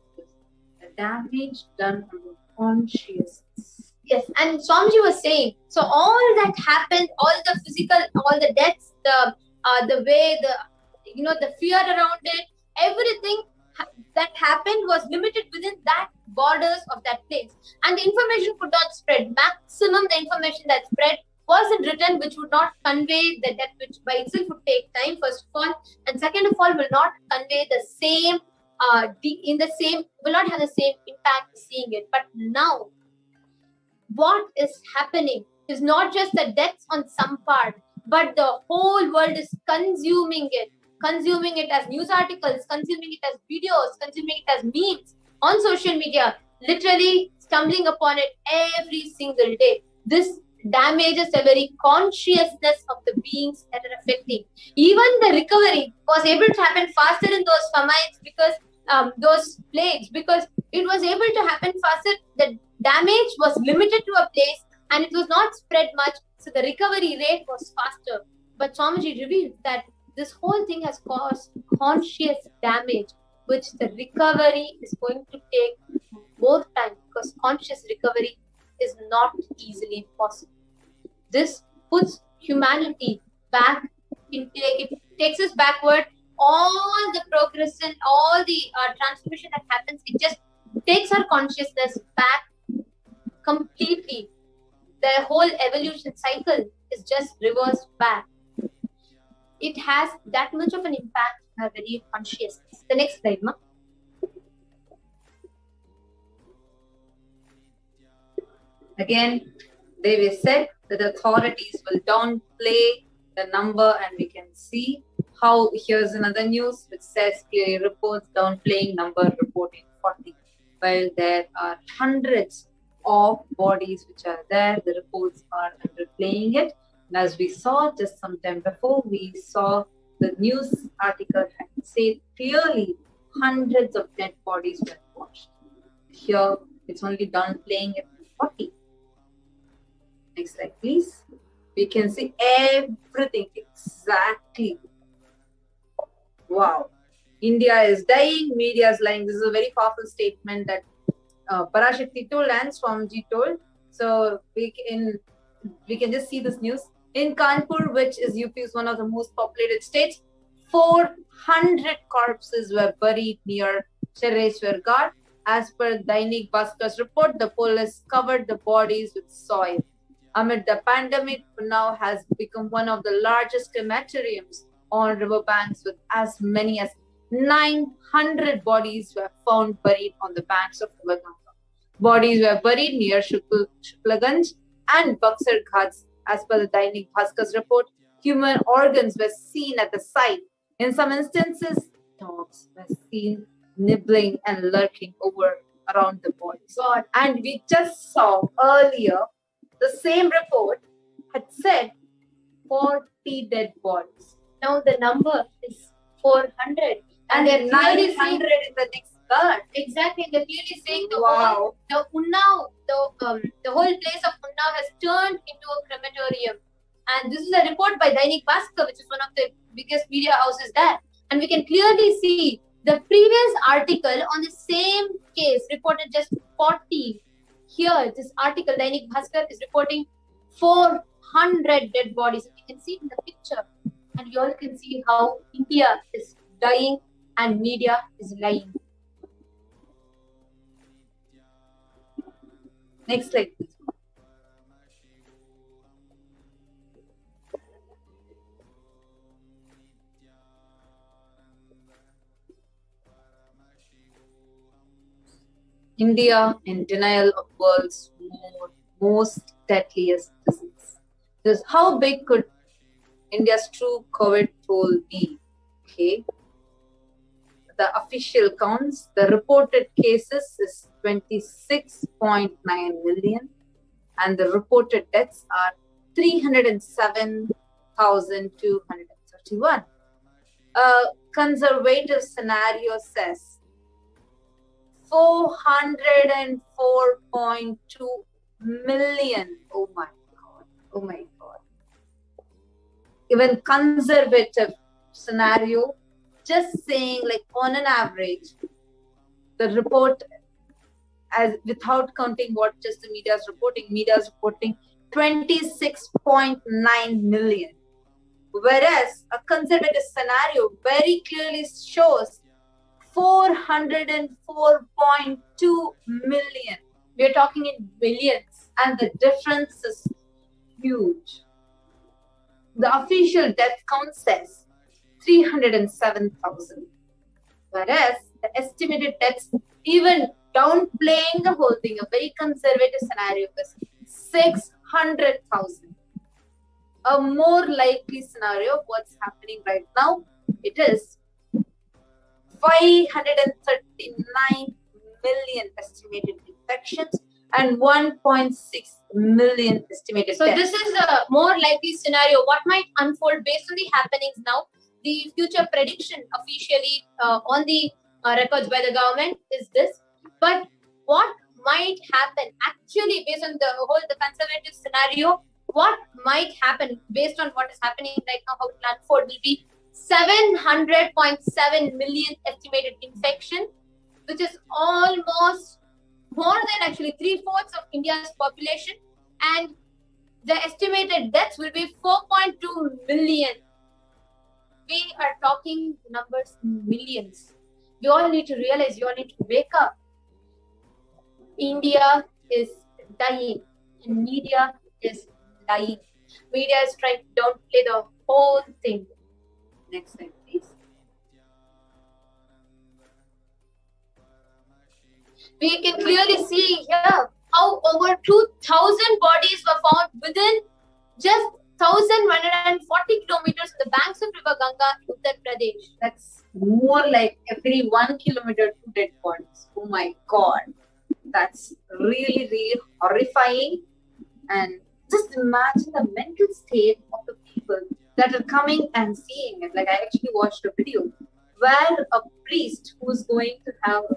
the damage done on the consciousness. Yes, and Swamiji was saying, so all that happened, all the physical, all the deaths, the way, the fear around it, everything that happened was limited within that borders of that place. And the information could not spread. Maximum the information that spread wasn't written, which would not convey the depth, which by itself would take time, first of all, and second of all, will not convey the same, will not have the same impact seeing it. But now, what is happening is not just the deaths on some part, but the whole world is consuming it as news articles, consuming it as videos, consuming it as memes on social media, literally stumbling upon it every single day. This damages the very consciousness of the beings that are affecting. Even the recovery was able to happen faster in those famines, because those plagues, because it was able to happen faster. The damage was limited to a place and it was not spread much, so the recovery rate was faster. But Swamiji revealed that this whole thing has caused conscious damage, which the recovery is going to take more time, because conscious recovery is not easily possible. This puts humanity back in play. It takes us backward. All the progression, all the transformation that happens, it just takes our consciousness back completely. The whole evolution cycle is just reversed back. It has that much of an impact on our very consciousness. The next slide, ma. Again, they said that the authorities will downplay the number, and we can see how here's another news which says clearly reports downplaying number reporting 40. While there are hundreds of bodies which are there, the reports are underplaying it. And as we saw just some time before, we saw the news article had said clearly hundreds of dead bodies were washed. Here it's only downplaying it to 40. Next slide, please. We can see everything exactly. Wow. India is dying, media is lying. This is a very powerful statement that Parashakti told and Swamiji told. So we can just see this news. In Kanpur, which is UP's one of the most populated states, 400 corpses were buried near Chereshwar Ghat. As per Dainik Bhaskar's report, the police covered the bodies with soil. Amid the pandemic, Unnao has become one of the largest crematoriums on riverbanks, with as many as 900 bodies were found buried on the banks of River Ganga. Bodies were buried near Shuklaganj and Buxar Ghats. As per the Dainik Bhaskar's report, human organs were seen at the site. In some instances, dogs were seen nibbling and lurking around the bodies. And we just saw earlier, the same report had said 40 dead bodies. Now the number is 400. And then 900 in the next guard. Exactly. They're clearly saying the Wow. the whole place of Unnao has turned into a crematorium. And this is a report by Dainik Bhaskar, which is one of the biggest media houses there. And we can clearly see the previous article on the same case reported just 40. Here, this article, Dainik Bhaskar, is reporting 400 dead bodies. You can see in the picture, and you all can see how India is dying and media is lying. Next slide, please. India in denial of world's most deadliest disease. This, how big could India's true COVID toll be? Okay. The official counts, the reported cases is 26.9 million and the reported deaths are 307,231. A conservative scenario says 404.2 million. Oh my God. Oh my God. Even conservative scenario, just saying like on an average, the report, as without counting what just the media is reporting 26.9 million. Whereas a conservative scenario very clearly shows 404.2 million. We are talking in billions, and the difference is huge. The official death count says 307,000, whereas the estimated deaths, even downplaying the whole thing, a very conservative scenario is 600,000. A more likely scenario of what's happening right now, it is 539 million estimated infections and 1.6 million estimated So deaths. this is a more likely scenario. What might unfold based on the happenings now? The future prediction officially on the records by the government is this. But what might happen actually based on the conservative scenario? What might happen based on what is happening right now, how it will unfold will be 700.7 million estimated infection, which is almost more than actually 3/4 of India's population, and the estimated deaths will be 4.2 million. We are talking numbers in millions. You all need to realize, you all need to wake up. India is dying and media is lying. Media is trying to downplay the whole thing. Next slide, please. We can clearly see here how over 2,000 bodies were found within just 1,140 kilometers on the banks of River Ganga in Uttar Pradesh. That's more like every 1 kilometer 2 dead bodies. Oh my God. That's really, really horrifying. And just imagine the mental state of the people that are coming and seeing it. Like I actually watched a video where a priest who is going to have a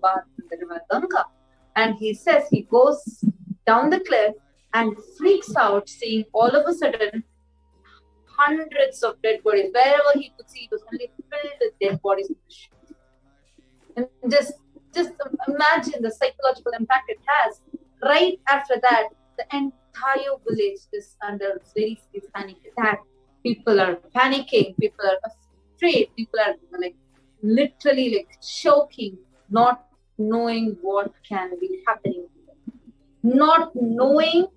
bath in the River Ganga, and he says he goes down the cliff and freaks out seeing all of a sudden hundreds of dead bodies. Wherever he could see, it was only filled with dead bodies. And just imagine the psychological impact it has. Right after that, the entire village is under very serious panic attack. People are panicking. People are afraid. People are like literally like choking, not knowing what can be happening to them, not knowing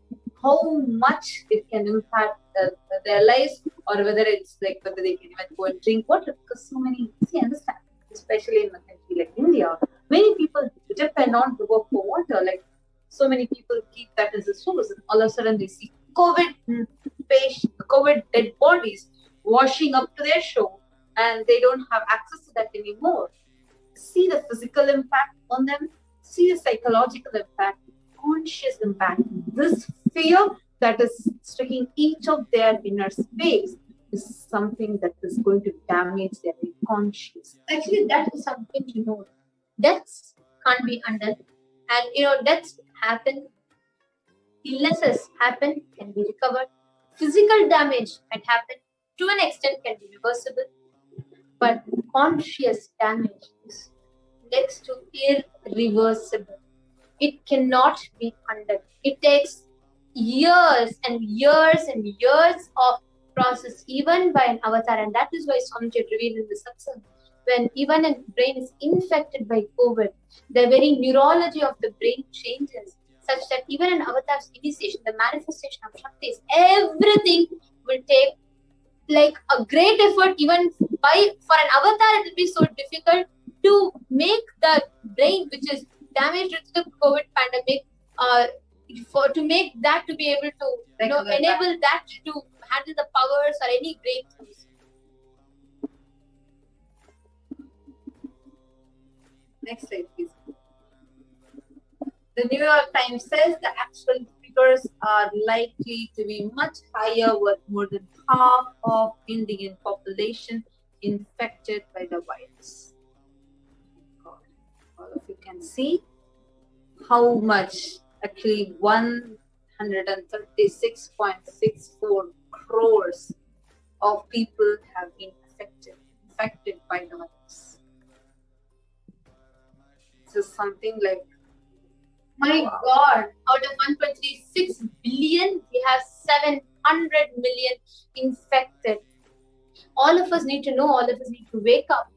how much it can impact their lives, or whether it's like whether they can even go and drink water, because so many, understand, especially in a country like India, many people depend on the river for water. Like so many people keep that as a source, and all of a sudden they see COVID dead bodies washing up to their shore, and they don't have access to that anymore. See the physical impact on them, see the psychological impact, conscious impact. This fear that is striking each of their inner space is something that is going to damage their conscious. Actually, that is something to know. Deaths can't be undone. And deaths happen, illnesses happen, can be recovered. Physical damage can happen, to an extent can be reversible. But conscious damage is next to irreversible. It cannot be undone. It takes years and years and years of process, even by an avatar. And that is why Swamiji revealed in the satsang, when even a brain is infected by COVID, the very neurology of the brain changes, such that even an avatar's initiation, the manifestation of Shaktis, everything will take like a great effort. Even for an avatar, it will be so difficult to make the brain, which is damaged due to the COVID pandemic, to make that to be able to enable that to handle the powers or any breakthroughs. Next slide, please. The New York Times says the actual figures are likely to be much higher, with more than half of Indian population infected by the virus. God, all of you can see how much, actually 136.64 crores of people have been infected by the virus. This is something like, my God, out of 1.36 billion, we have 700 million infected. All of us need to know, all of us need to wake up.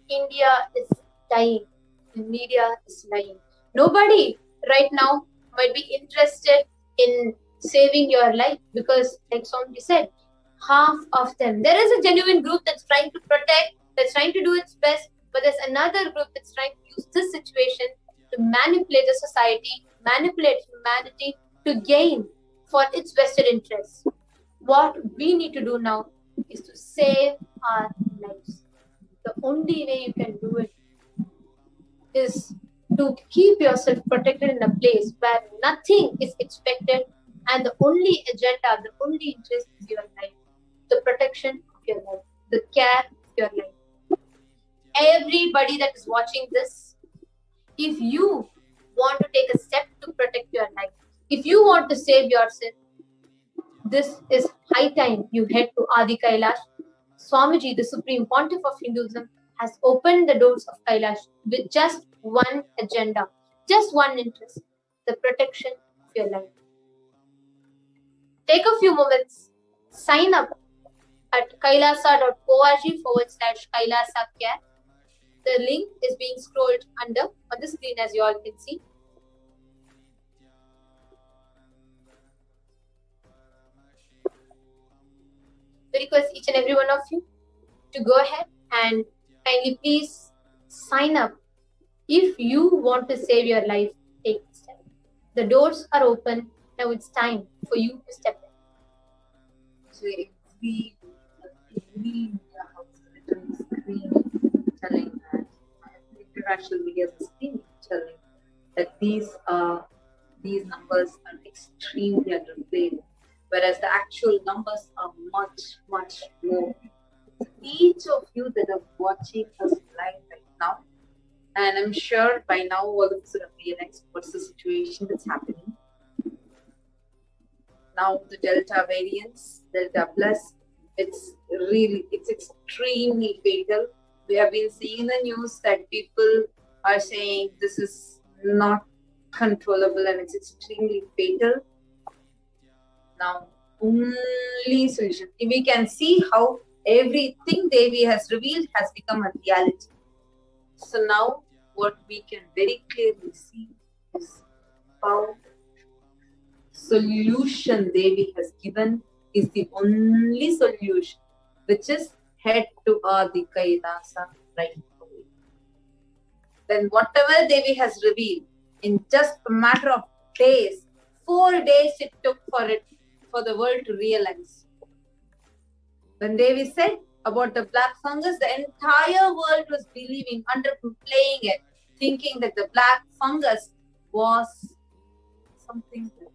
India is dying. India is dying. Nobody right now might be interested in saving your life, because like somebody said, half of them, there is a genuine group that's trying to protect, that's trying to do its best, but there's another group that's trying to use this situation to manipulate the society, manipulate humanity to gain for its vested interests. What we need to do now is to save our lives. The only way you can do it is to keep yourself protected in a place where nothing is expected, and the only agenda, the only interest is your life, the protection of your life, the care of your life. Everybody that is watching this, if you want to take a step to protect your life, if you want to save yourself, this is high time you head to Adi Kailash. Swamiji, the Supreme Pontiff of Hinduism, has opened the doors of Kailash with just one agenda, just one interest, the protection of your life. Take a few moments, sign up at kailasa.org/Kailasa Care. The link is being scrolled under on the screen, as you all can see. I request each and every one of you to go ahead and kindly please sign up. If you want to save your life, take the step. The doors are open. Now it's time for you to step in. so every screen telling that international media is telling that these numbers are extremely underplayed, whereas the actual numbers are much, much more. Each of you that are watching us live right now, and I'm sure by now all of us have realized what's the situation that's happening. Now the Delta variants, Delta Plus, it's extremely fatal. We have been seeing in the news that people are saying this is not controllable and it's extremely fatal. Now, only solution. We can see how everything Devi has revealed has become a reality. So now, what we can very clearly see is how solution Devi has given is the only solution, which is head to Adi Kailasa right away. Then whatever Devi has revealed, in just a matter of days, 4 days it took for the world to realize. When Devi said about the black fungus, the entire world was believing, underplaying it, thinking that the black fungus was something that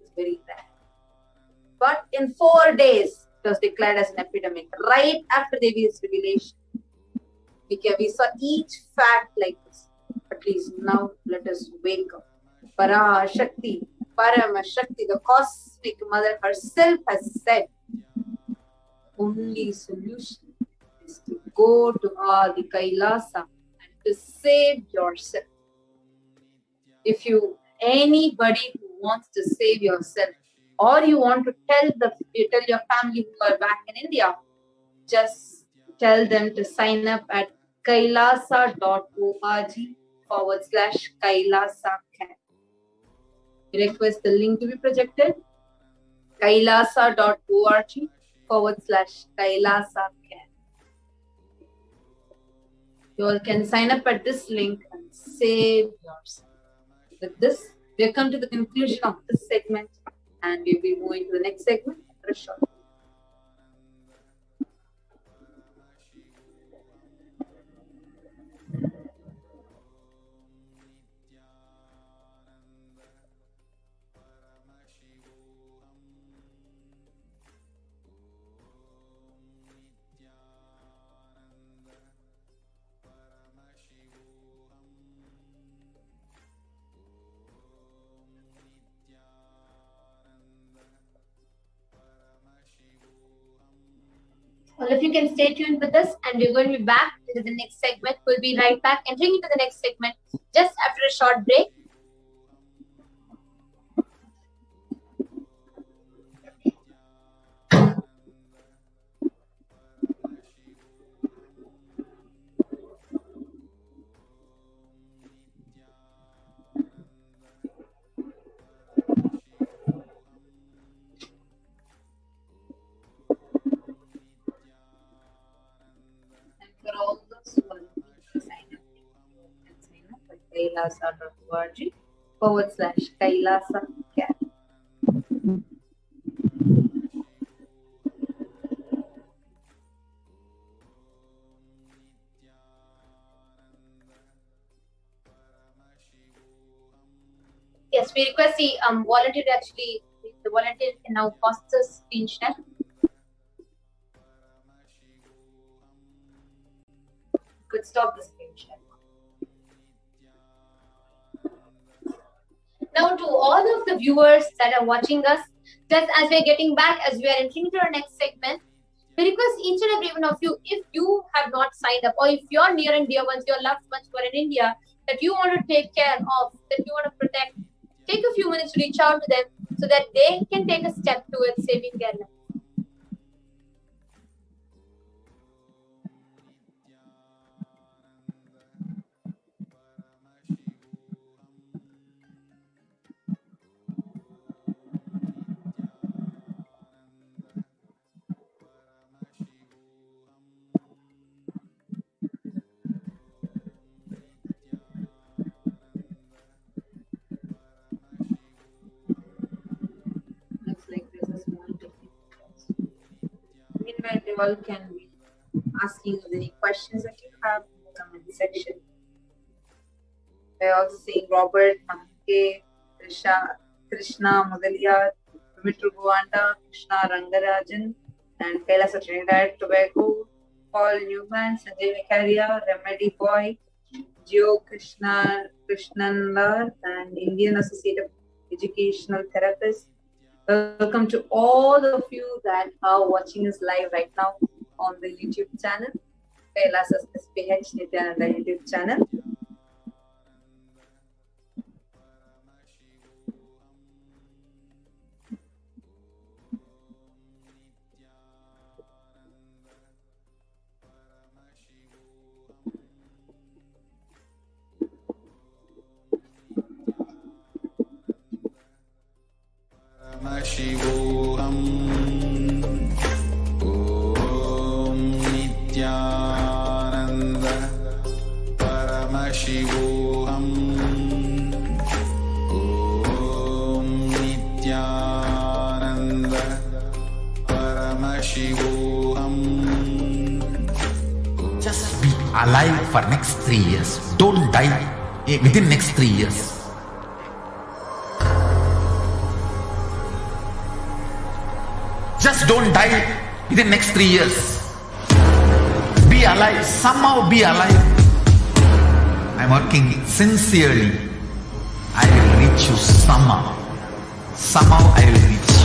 was very rare. But in 4 days, it was declared as an epidemic, right after Devi's revelation. We saw each fact like this. At least now, let us wake up. Parashakti, Paramashakti, the cosmic mother herself has said, only solution is to go to Adi Kailasa and to save yourself. If anybody who wants to save yourself, or you want to tell your family who are back in India, just tell them to sign up at kailasa.org/Kailasa Camp. We request the link to be projected. kailasa.org/Kailasa Camp. You all can sign up at this link and save yourself. With this, we have come to the conclusion of this segment, and we'll be moving to the next segment after a short break. All of you can stay tuned with us, and we're going to be back into the next segment. We'll be right back, entering into the next segment just after a short break. For all those who are looking to sign up, you can sign up at kailasa.org/Kailasa Camp. Yes, we request the volunteer to actually, the volunteer can now post the screen share. Could stop the screen share. Now, to all of the viewers that are watching us, just as we're getting back, as we are entering into our next segment, we request each and every one of you, if you have not signed up, or if your near and dear ones, your loved ones who are in India, that you want to take care of, that you want to protect, take a few minutes to reach out to them so that they can take a step towards saving their life. Meanwhile, you all can be asking us any questions that you have in the comment section. We're also seeing Robert, Namke, Krishna Mudaliar, Dimitri Buanda, Krishna Rangarajan, and Kailasa Trinidad Tobago, Paul Newman, Sanjay Vicaria, Remedy Boy, Gio Krishnanlar, and Indian Associate of Educational Therapists. Welcome to all of you that are watching us live right now on the YouTube channel, Kailasa's HDH Nithyananda YouTube channel. Paramashivoham. Om Nithyananda Paramashivoham. Om Nithyananda Paramashivoham. Just be alive for next 3 years. Don't die within next 3 years. Just don't die within next 3 years. Be alive, somehow be alive. I'm working sincerely. I will reach you somehow. Somehow I will reach you.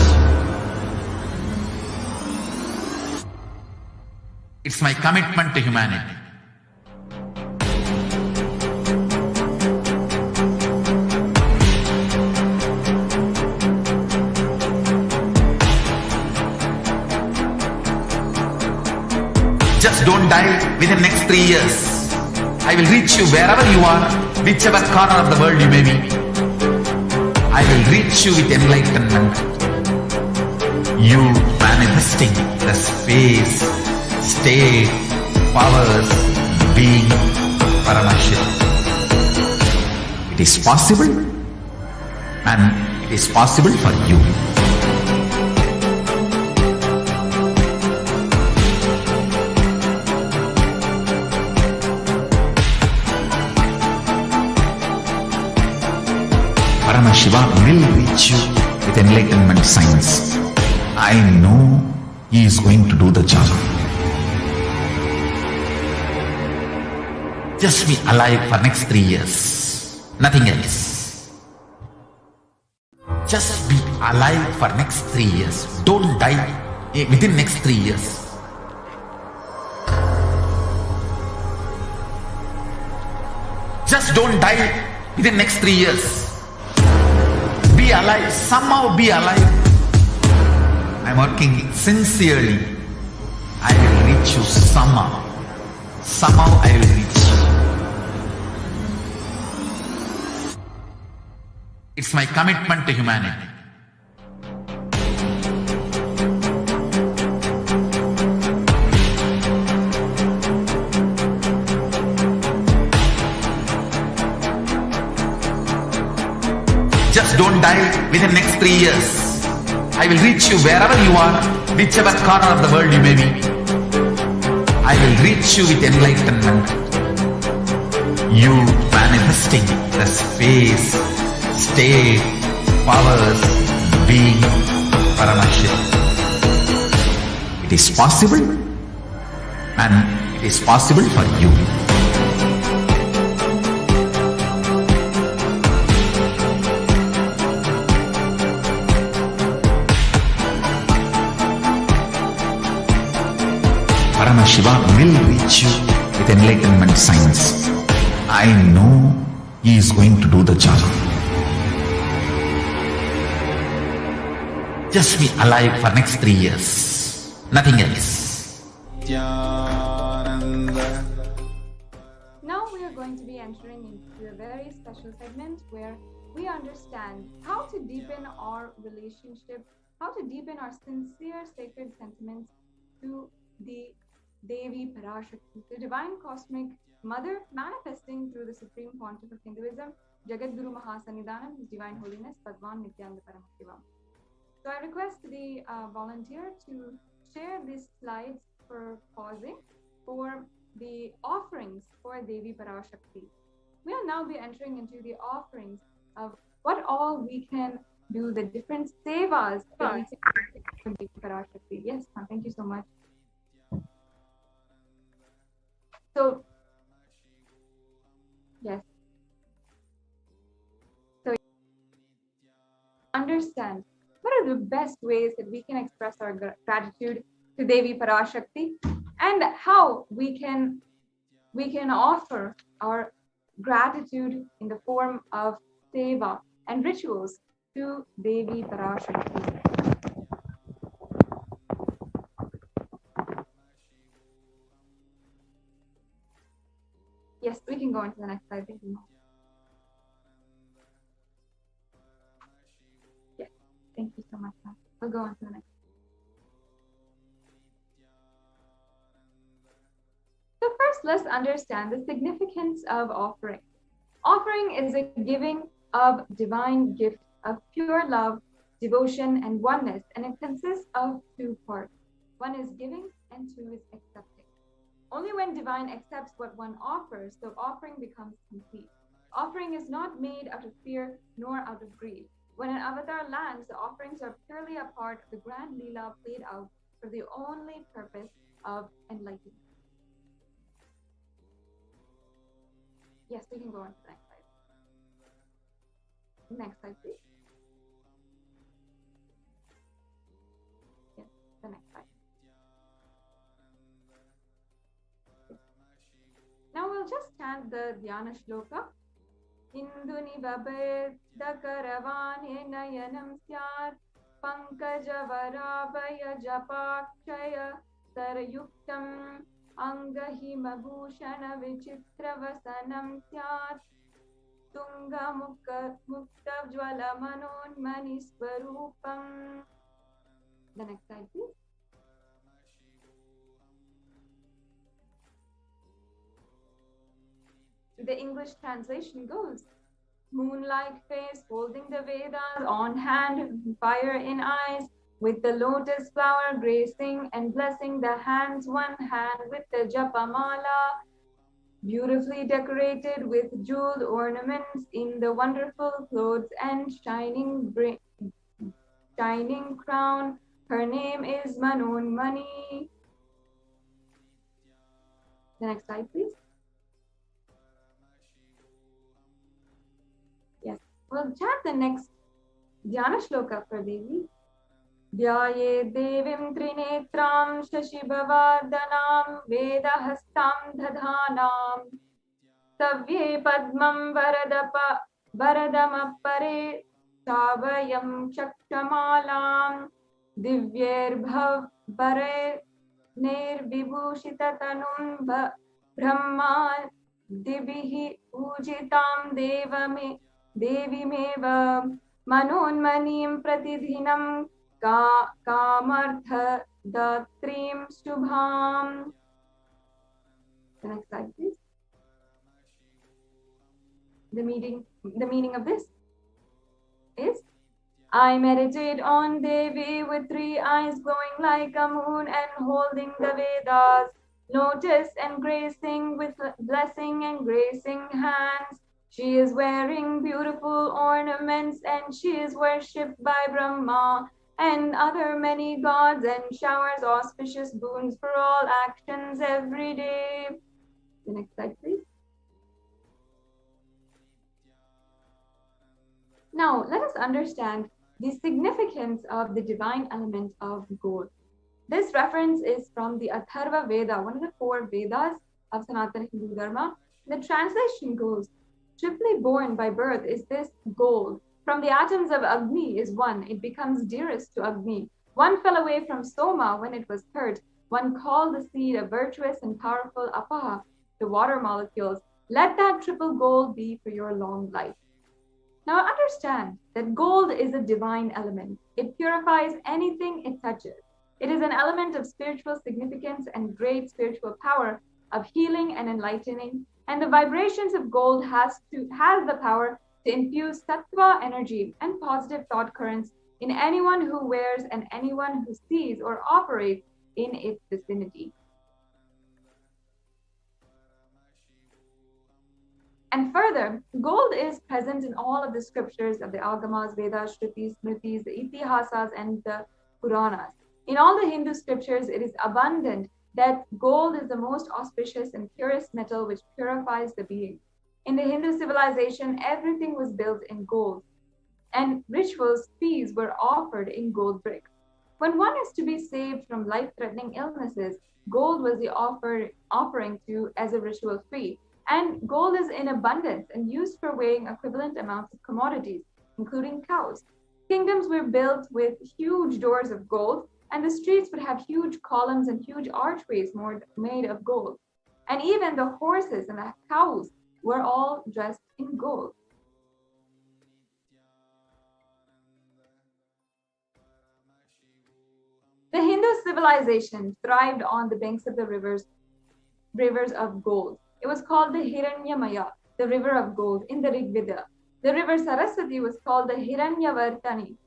It's my commitment to humanity. don't die within next 3 years. I will reach you wherever you are, whichever corner of the world you may be. I will reach you with enlightenment. You manifesting the space, state, powers, being Paramashivoham. It is possible, and it is possible for you. Paramashiva will reach you with enlightenment science. I know he is going to do the job. Just be alive for next 3 years. Nothing else. Just be alive for next 3 years. Don't die within next 3 years. Just don't die within next 3 years. Be alive, somehow be alive. I'm working sincerely. I will reach you somehow. Somehow I will reach you. It's my commitment to humanity. Just don't die within next 3 years. I will reach you wherever you are, whichever corner of the world you may be. I will reach you with enlightenment. You manifesting the space, state, powers, being Paramashivoham. It is possible, and it is possible for you. Paramashiva will reach you with enlightenment science. I know he is going to do the job. Just be alive for next 3 years. Nothing else. Now we are going to be entering into a very special segment where we understand how to deepen our relationship, how to deepen our sincere sacred sentiments to the Devi Parashakti, the divine cosmic mother manifesting through the supreme pontiff of Hinduism, Jagadguru Mahasannidhanam, His Divine Holiness Bhagwan Nithyananda Paramashivam. So I request the volunteer to share these slides for pausing for the offerings for Devi Parashakti. We'll now be entering into the offerings of what all we can do, the different sevas that we can do for Devi Parashakti. Yes, thank you so much. So, yes. So, understand what are the best ways that we can express our gratitude to Devi Parashakti, and how we can offer our gratitude in the form of seva and rituals to Devi Parashakti. Yes, we can go on to the next slide. Thank you. Yes, thank you so much. We'll go on to the next. So first, let's understand the significance of offering. Offering is a giving of divine gift of pure love, devotion, and oneness, and it consists of 2 parts. One is giving, and 2 is accepting. Only when divine accepts what one offers, the offering becomes complete. Offering is not made out of fear nor out of greed. When an avatar lands, the offerings are purely a part of the grand Leela played out for the only purpose of enlightenment. Yes, we can go on to the next slide. Next slide, please. Yes, the next slide. Now we'll just chant the Dhyana Shloka. Induni babedda karavane nayanam syat pankaja varabhaya japakshaya sarayuktam Angahimabhushana vichitravasanam syat Tunga mukta jwala manonmani swarupam. The next slide, please. The English translation goes, moon-like face, holding the Vedas, on hand, fire in eyes, with the lotus flower gracing and blessing the hands, one hand with the japamala, beautifully decorated with jeweled ornaments in the wonderful clothes and shining crown. Her name is Manonmani. The next slide, please. Yes, we'll chant the next Dhyana Shloka for Devi. Dhyaye devim trinetram shashibhavardhanam vedahastam dhadhanam savye padmam varadamappare shavayam chakshamalam divyerbhav bare nirvibhushitatanum brahma divihi ujitam devimeva manonmanim pratidhinam kamartha datrim shubham. The next slide, please. The meaning of this is, I meditate on Devi with 3 eyes glowing like a moon and holding the Vedas, lotus and gracing with blessing and gracing hands. She is wearing beautiful ornaments and she is worshipped by Brahma and other many gods and showers auspicious boons for all actions every day. The next slide, please. Now, let us understand the significance of the divine element of gold. This reference is from the Atharva Veda, one of the 4 Vedas of Sanatana Hindu Dharma. The translation goes, triply born by birth is this gold. From the atoms of Agni is one, it becomes dearest to Agni. One fell away from Soma when it was hurt. One called the seed a virtuous and powerful Apaha, the water molecules. Let that triple gold be for your long life. Now understand that gold is a divine element. It purifies anything it touches. It is an element of spiritual significance and great spiritual power of healing and enlightening. And the vibrations of gold has the power to infuse sattva energy and positive thought currents in anyone who wears and anyone who sees or operates in its vicinity. And further, gold is present in all of the scriptures of the Agamas, Vedas, Shrutis, Smritis, the Itihasas, and the Puranas. In all the Hindu scriptures, it is abundant that gold is the most auspicious and purest metal which purifies the being. In the Hindu civilization, everything was built in gold, and rituals, feasts were offered in gold bricks. When one is to be saved from life-threatening illnesses, gold was the offering to as a ritual fee. And gold is in abundance and used for weighing equivalent amounts of commodities, including cows. Kingdoms were built with huge doors of gold, and the streets would have huge columns and huge archways made of gold. And even the horses and the cows were all dressed in gold. The Hindu civilization thrived on the banks of the rivers of gold. It was called the Hiranyamaya, the river of gold, in the Rig Veda. The river Saraswati was called the Hiranyavartani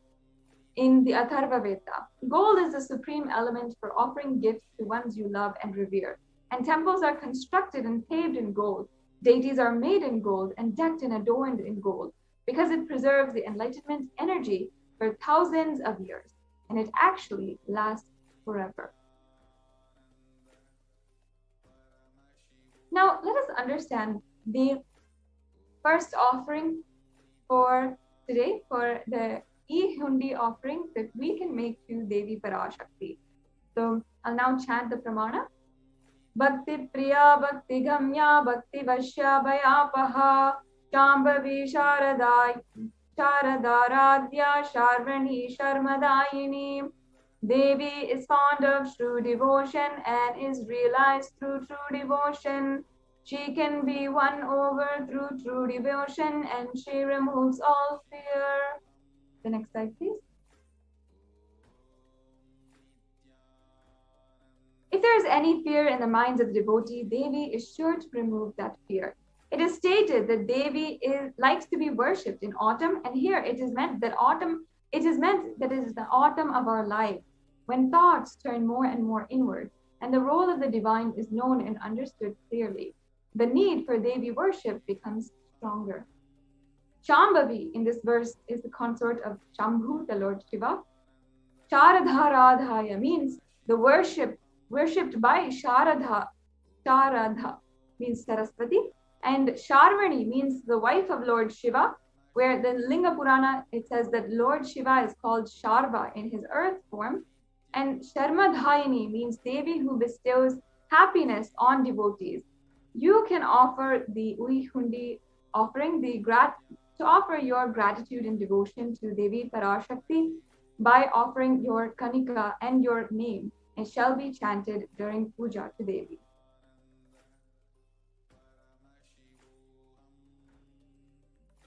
in the Atharva Veda. Gold is the supreme element for offering gifts to ones you love and revere. And temples are constructed and paved in gold. Deities are made in gold and decked and adorned in gold because it preserves the enlightenment energy for thousands of years, and it actually lasts forever. Now, let us understand the first offering for today, for the e-hundi offering that we can make to Devi Parashakti. So, I'll now chant the pramana. Bhakti Priya Bhakti Gamya Bhakti Vashya Bhayapaha Shambhavi Sharadai Sharadaradhya Sharvani Sharmadayini Devi is fond of true devotion and is realized through true devotion. She can be won over through true devotion and she removes all fear. The next slide, please. If there is any fear in the minds of the devotee, Devi is sure to remove that fear. It is stated that Devi likes to be worshipped in autumn, and here it is meant that it is the autumn of our life, when thoughts turn more and more inward, and the role of the divine is known and understood clearly. The need for Devi worship becomes stronger. Shambhavi in this verse is the consort of Shambhu, the Lord Shiva. Sharadharadhaya means the worshipped by Sharadha. Sharadha means Saraswati, and Sharvani means the wife of Lord Shiva, where the Linga Purana, it says that Lord Shiva is called Sharva in his earth form, and Sharmadhayini means Devi who bestows happiness on devotees. You can offer the Uihundi offering, to offer your gratitude and devotion to Devi Parashakti by offering your Kanika and your name. It shall be chanted during puja to Devi.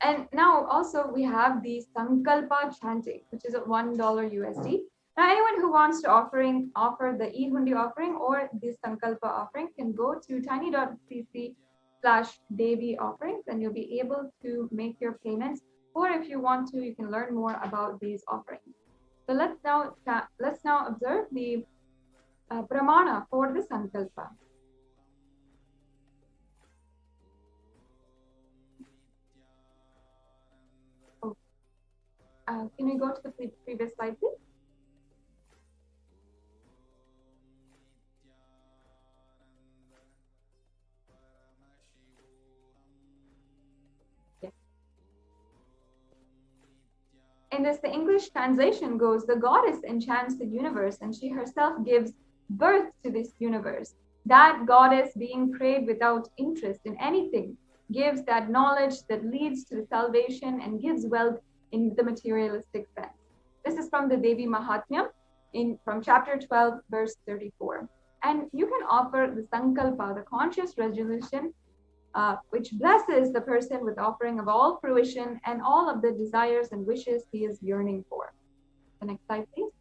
And now also we have the Sankalpa chanting, which is at $1 USD. Now anyone who wants to offer the e-hundi offering or the Sankalpa offering can go to tiny.cc/Devi offerings and you'll be able to make your payments. Or if you want to, you can learn more about these offerings. So let's now observe the Pramana for the Sankalpa. Can we go to the previous slide, please? Yes. In this, the English translation goes, the goddess enchants the universe and she herself gives birth to this universe. That goddess, being prayed without interest in anything, gives that knowledge that leads to the salvation and gives wealth in the materialistic sense. This is from the Devi Mahatmya from chapter 12, verse 34. And you can offer the Sankalpa, the conscious resolution, which blesses the person with offering of all fruition and all of the desires and wishes he is yearning for. The next slide, please.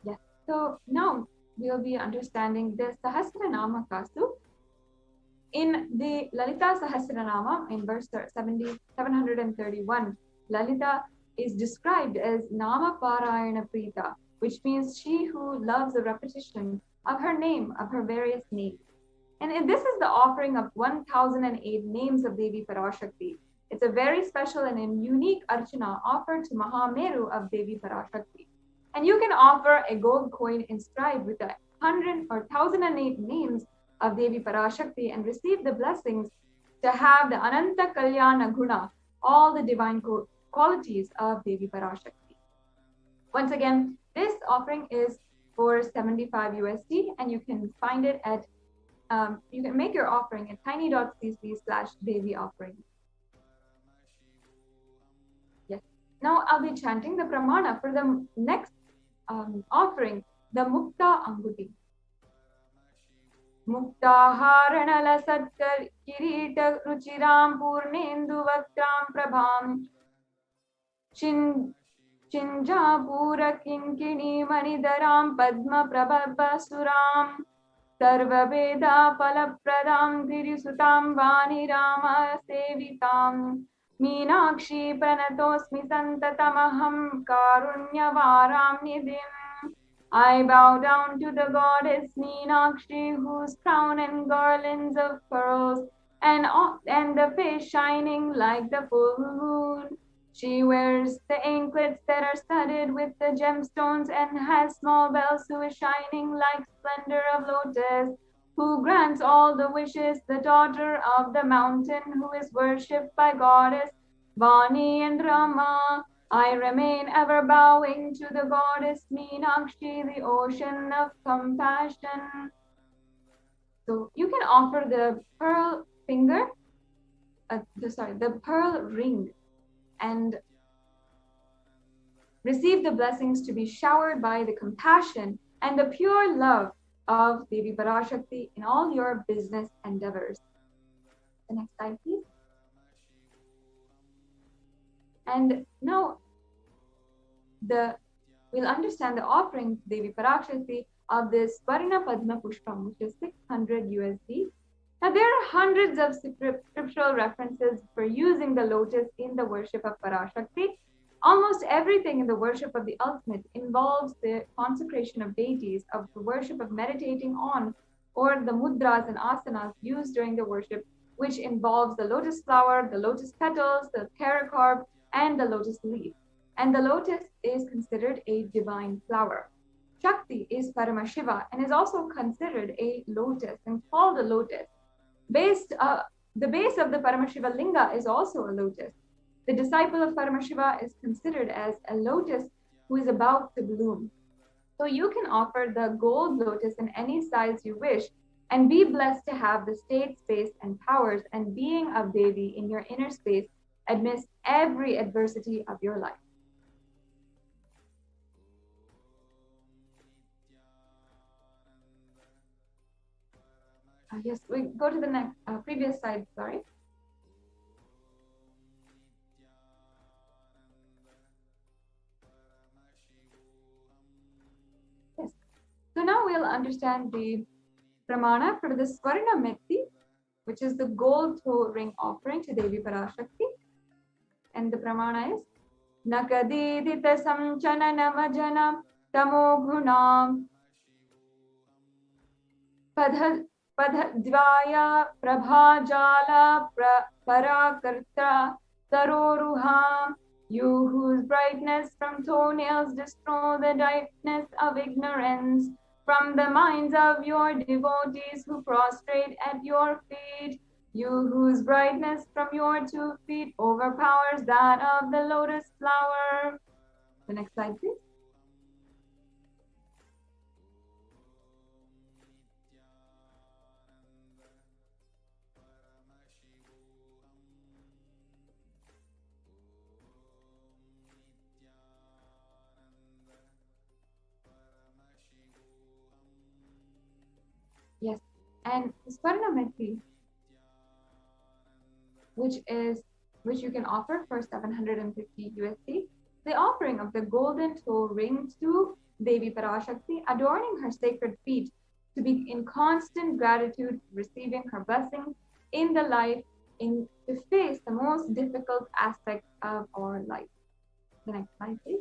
Yes, so now we'll be understanding the Sahasranama Kasu. In the Lalita Sahasranama, in verse 731, Lalita is described as Nama Parayana Prita, which means she who loves the repetition of her name, of her various names. And this is the offering of 1008 names of Devi Parashakti. It's a very special and a unique archana offered to Mahameru of Devi Parashakti. And you can offer a gold coin inscribed with 100 or 1008 names of Devi Parashakti and receive the blessings to have the Ananta Kalyana Guna, all the divine qualities of Devi Parashakti. Once again, this offering is for 75 USD and you can find it at, you can make your offering at tiny.cc/Devi offering. Yes. Now I'll be chanting the Pramana for the next offering, the Mukta Anguti. Muktaharanala Satkar Kirita Ruchiram Purnendu Vaktram Prabham Chinjapura Kinkini Manidaram Padma Prabhava Suram Sarva Veda Palapradam Girisutam Vani Rama Sevitam Meenakshi Pranatosmi Santatamaham Karunyavaram Nidhim. I bow down to the goddess Meenakshi, whose crown and garlands of pearls and the face shining like the full moon. She wears the anklets that are studded with the gemstones and has small bells, who is shining like splendor of lotus, who grants all the wishes, the daughter of the mountain, who is worshipped by goddess Vani and Rama. I remain ever bowing to the goddess Meenakshi, the ocean of compassion. So you can offer the pearl finger, the pearl ring, and receive the blessings to be showered by the compassion and the pure love of Devi Parashakti in all your business endeavors. The next slide, please. And now we'll understand the offering to Devi Parashakti of this Swarna Padma Pushpam, which is 600 USD. Now there are hundreds of scriptural references for using the lotus in the worship of Parashakti. Almost everything in the worship of the ultimate involves the consecration of deities, of the worship of meditating on, or the mudras and asanas used during the worship, which involves the lotus flower, the lotus petals, the pericarp, and the lotus leaf. And the lotus is considered a divine flower. Shakti is Paramashiva and is also considered a lotus and called a lotus. The base of the Paramashiva linga is also a lotus. The disciple of Paramashiva is considered as a lotus who is about to bloom. So you can offer the gold lotus in any size you wish and be blessed to have the state, space, and powers and being of Devi in your inner space amidst every adversity of your life. Yes, we go to the next previous slide, sorry. Yes. So now we'll understand the pramana for the Swarna Metti, which is the gold toe ring offering to Devi Parashakti. And the pramana is Nakadidita Samchana Namajana Tamo Gunam Padhadvaya Prabhajala Parakarta Taroruham. You whose brightness from toenails destroy the darkness of ignorance, from the minds of your devotees who prostrate at your feet. You whose brightness from your 2 feet overpowers that of the lotus flower. The next slide, please. Yes, and Swarna Metti, which you can offer for 750 USD, the offering of the golden toe ring to Devi Parashakti, adorning her sacred feet, to be in constant gratitude, receiving her blessings in the life, to face the most difficult aspects of our life. The next slide, please.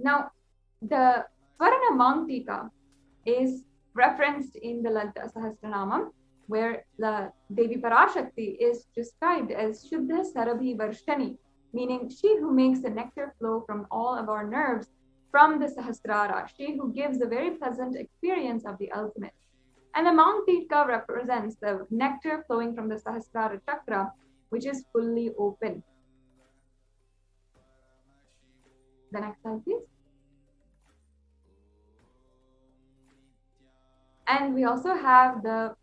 Now, the Swarna Mangtika is referenced in the Lalita Sahasranamam, where the Devi Parashakti is described as Shuddha Sarabhi Varshani, meaning she who makes the nectar flow from all of our nerves from the Sahasrara, she who gives a very pleasant experience of the ultimate. And the Mangtika represents the nectar flowing from the Sahasrara chakra, which is fully open. The next slide, please. And we also have the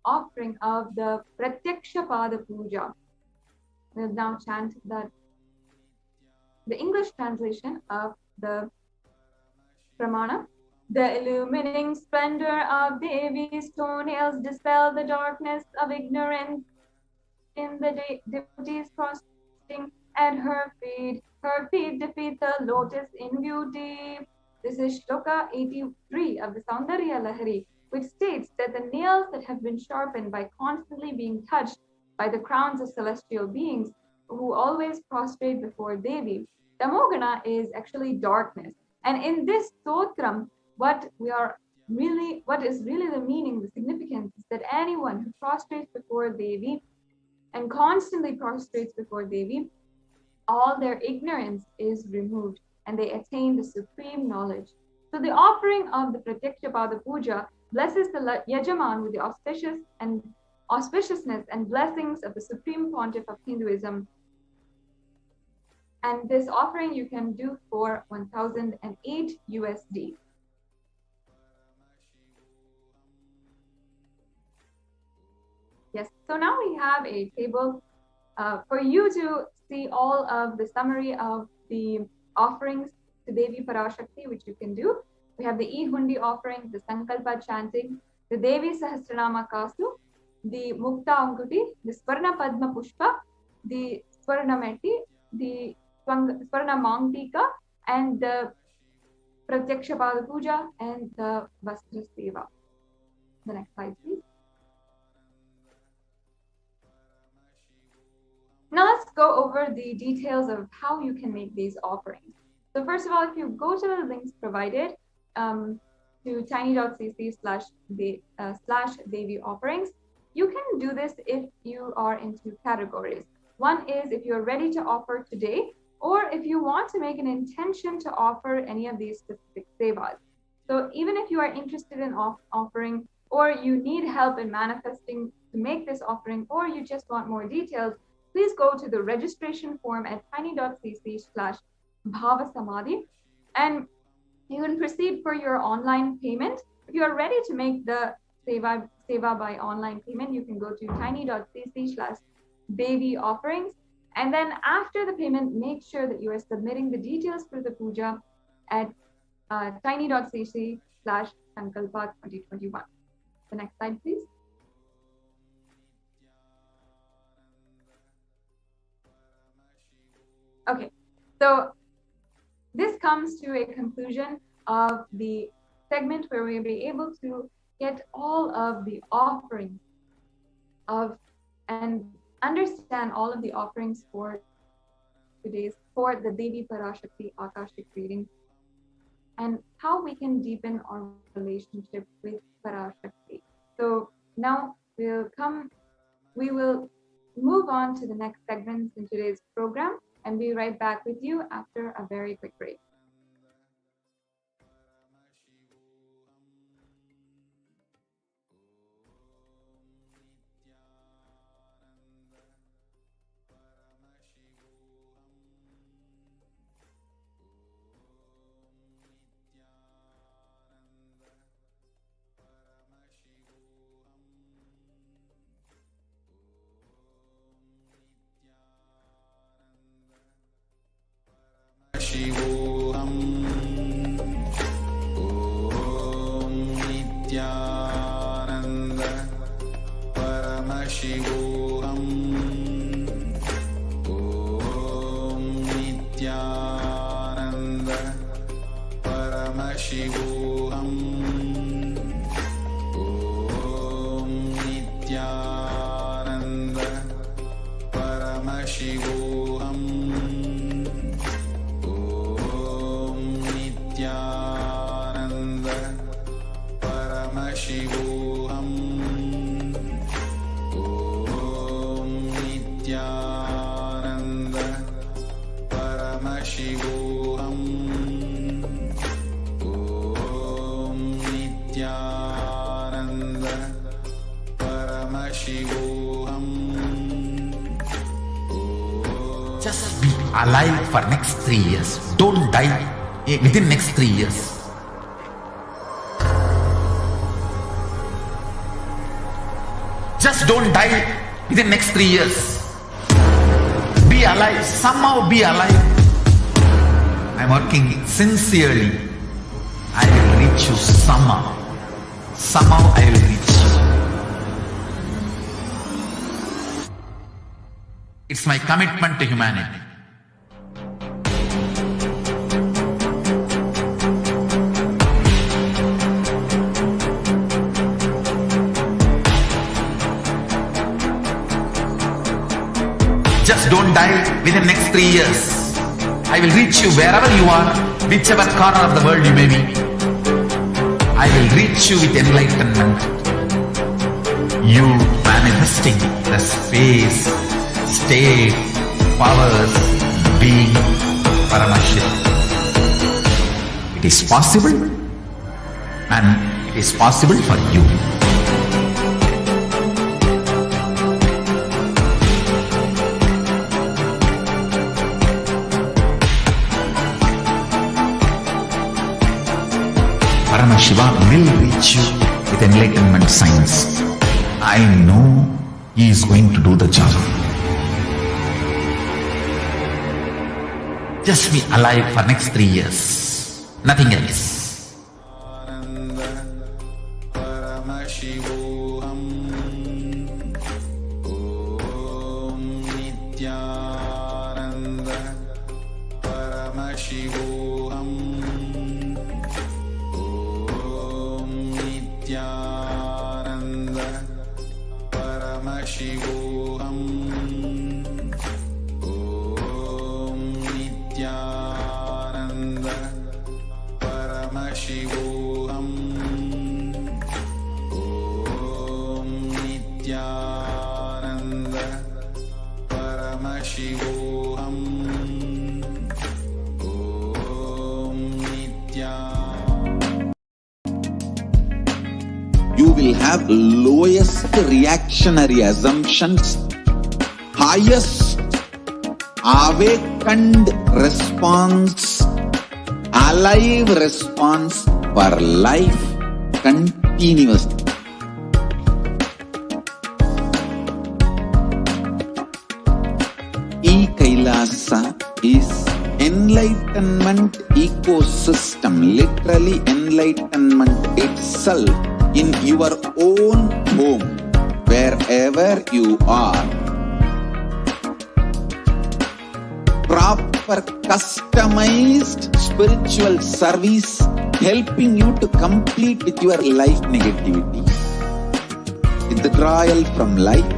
offering of the Pratyaksha Pada Puja. We'll now chant that the English translation of the pramana. The illuminating splendor of Devi's toenails dispel the darkness of ignorance in the devotees prostrating at her feet. Her feet defeat the lotus in beauty. This is Shloka 83 of the Saundarya Lahari, which states that the nails that have been sharpened by constantly being touched by the crowns of celestial beings who always prostrate before Devi, Tamogana is actually darkness. And in this stotram, what is really the meaning, the significance is that anyone who prostrates before Devi and constantly prostrates before Devi, all their ignorance is removed and they attain the supreme knowledge. So the offering of the Pratyaksha Pada Puja blesses the Yajaman with the auspicious and auspiciousness and blessings of the Supreme Pontiff of Hinduism. And this offering you can do for 1008 USD. Yes, so now we have a table for you to see all of the summary of the offerings to Devi Parashakti, which you can do. We have the E-Hundi offering, the Sankalpa chanting, the Devi Sahasranama Kasu, the Mukta Anguti, the Swarna Padma Pushpa, the Swarna Meti, the Swarna Mangtika, and the Pratyaksha Pada Puja and the Vastra Seva. The next slide, please. Now let's go over the details of how you can make these offerings. So first of all, if you go to the links provided to tiny.cc/Devi offerings, you can do this if you are in two categories. One is if you're ready to offer today, or if you want to make an intention to offer any of these specific sevas. So even if you are interested in offering, or you need help in manifesting to make this offering, or you just want more details, please go to the registration form at tiny.cc/BHAVASAMADHI, and you can proceed for your online payment. If you are ready to make the seva by online payment, you can go to tiny.cc/Devi offerings. And then after the payment, make sure that you are submitting the details for the puja at tiny.cc/Sankalpa 2021. The next slide, please. Okay, so this comes to a conclusion of the segment where we'll be able to get all of the offerings and understand all of the offerings for the Devi Parashakti Akashic reading, and how we can deepen our relationship with Parashakti. So now we will move on to the next segments in today's program, and be right back with you after a very quick break. Paramashivoham. Om Nithyananda Paramashivoham. Om Nithyananda Paramashivoham. Om Nithyananda Paramashivoham. Paramashivoham. Om Nithyananda Paramashivoham. Om Nithyananda Paramashivoham. Just be alive for next 3 years. Don't die within next 3 years. Just don't die within next 3 years. Be alive, somehow be alive. I'm working sincerely. I will reach you somehow. Somehow I will reach you. It's my commitment to humanity. Just don't die within next 3 years. I will reach you wherever you are, whichever corner of the world you may be. I will reach you with enlightenment. You manifesting the space, state, powers, being Paramashivoham. It is possible, and it is possible for you. Paramashiva will reach you with enlightenment science. I know he is going to do the job. Just be alive for next 3 years. Nothing else. Paramashivoham. Om Nithyananda Paramashivoham. Om Nithyananda Paramashivoham. Om Nithyananda Paramashivoham. Om Nithyananda Paramashivoham. Om Nithyananda. You will have lowest reactionary assumptions, highest awakened response, alive response for life continuously. Kailasa is enlightenment ecosystem, literally enlightenment itself in your own home, wherever you are. Proper customized spiritual service helping you to complete with your life negativity, withdrawal from life,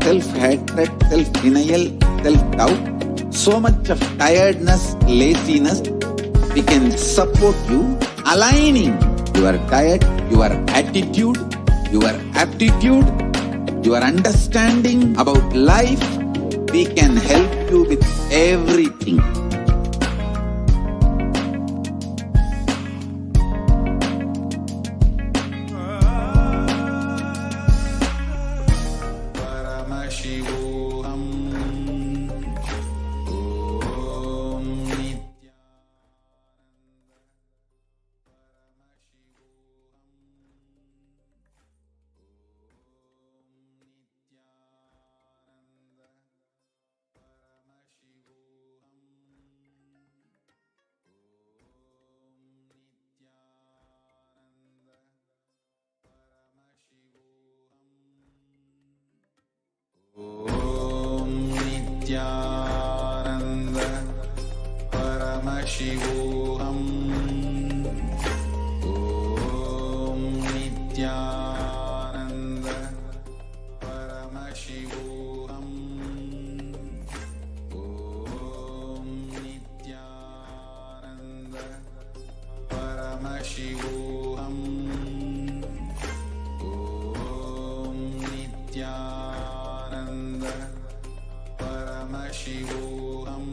self-hatred, self-denial, self-doubt, so much of tiredness, laziness. We can support you aligning your diet, your attitude, your aptitude, your understanding about life. We can help you with everything. Paramashivoham. Om Nithyananda. Om Nithyananda Paramashivoham. Om Nithyananda Paramashivoham. Om Nithyananda Paramashivoham. Om Nithyananda Paramashivoham.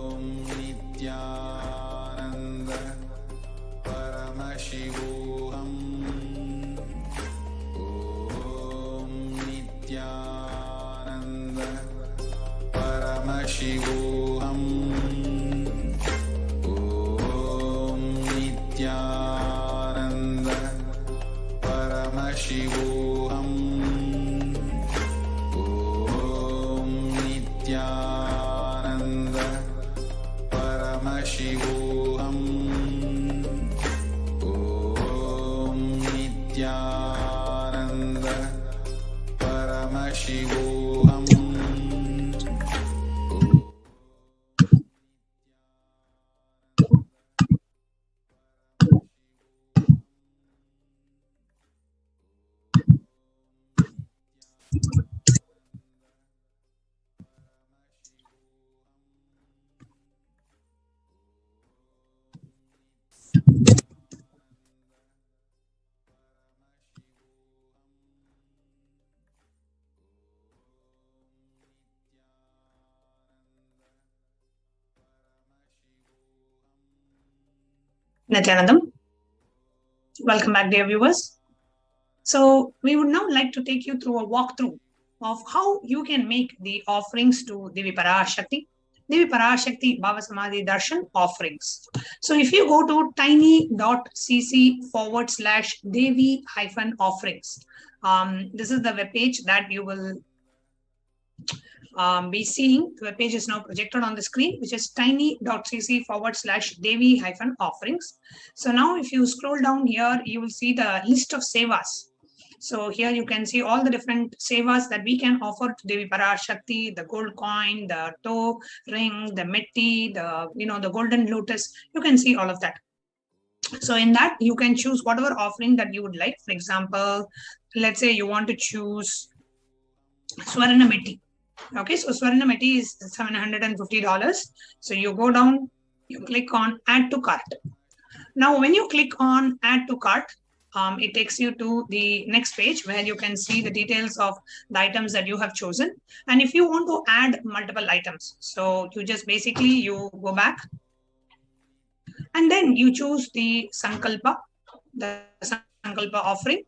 Om Nithyananda Paramashivoham. Om Nithyananda Paramashivoham. Om Nithyananda Paramashivoham. Om Nithyananda Paramashivoham. Om Nithyananda Paramashivoham. Nithyanandam. Welcome back, dear viewers. So we would now like to take you through a walkthrough of how you can make the offerings to Devi Parashakti Devi Parashakti BHAVASAMADHI Darshan offerings. So if you go to tiny.cc/Devi-offerings, this is the web page that you will be seeing. The web page is now projected on the screen, which is tiny.cc/Devi-offerings. So now if you scroll down here, you will see the list of sevas. So here you can see all the different sevas that we can offer to Devi Parashakti, the gold coin, the toe ring, the metti, the golden lotus. You can see all of that. So in that, you can choose whatever offering that you would like. For example, let's say you want to choose Swarna metti. Okay, so Swarna metti is $750. So you go down, you click on add to cart. Now, when you click on add to cart, it takes you to the next page where you can see the details of the items that you have chosen. And if you want to add multiple items, so you just basically, you go back and then you choose the Sankalpa offering.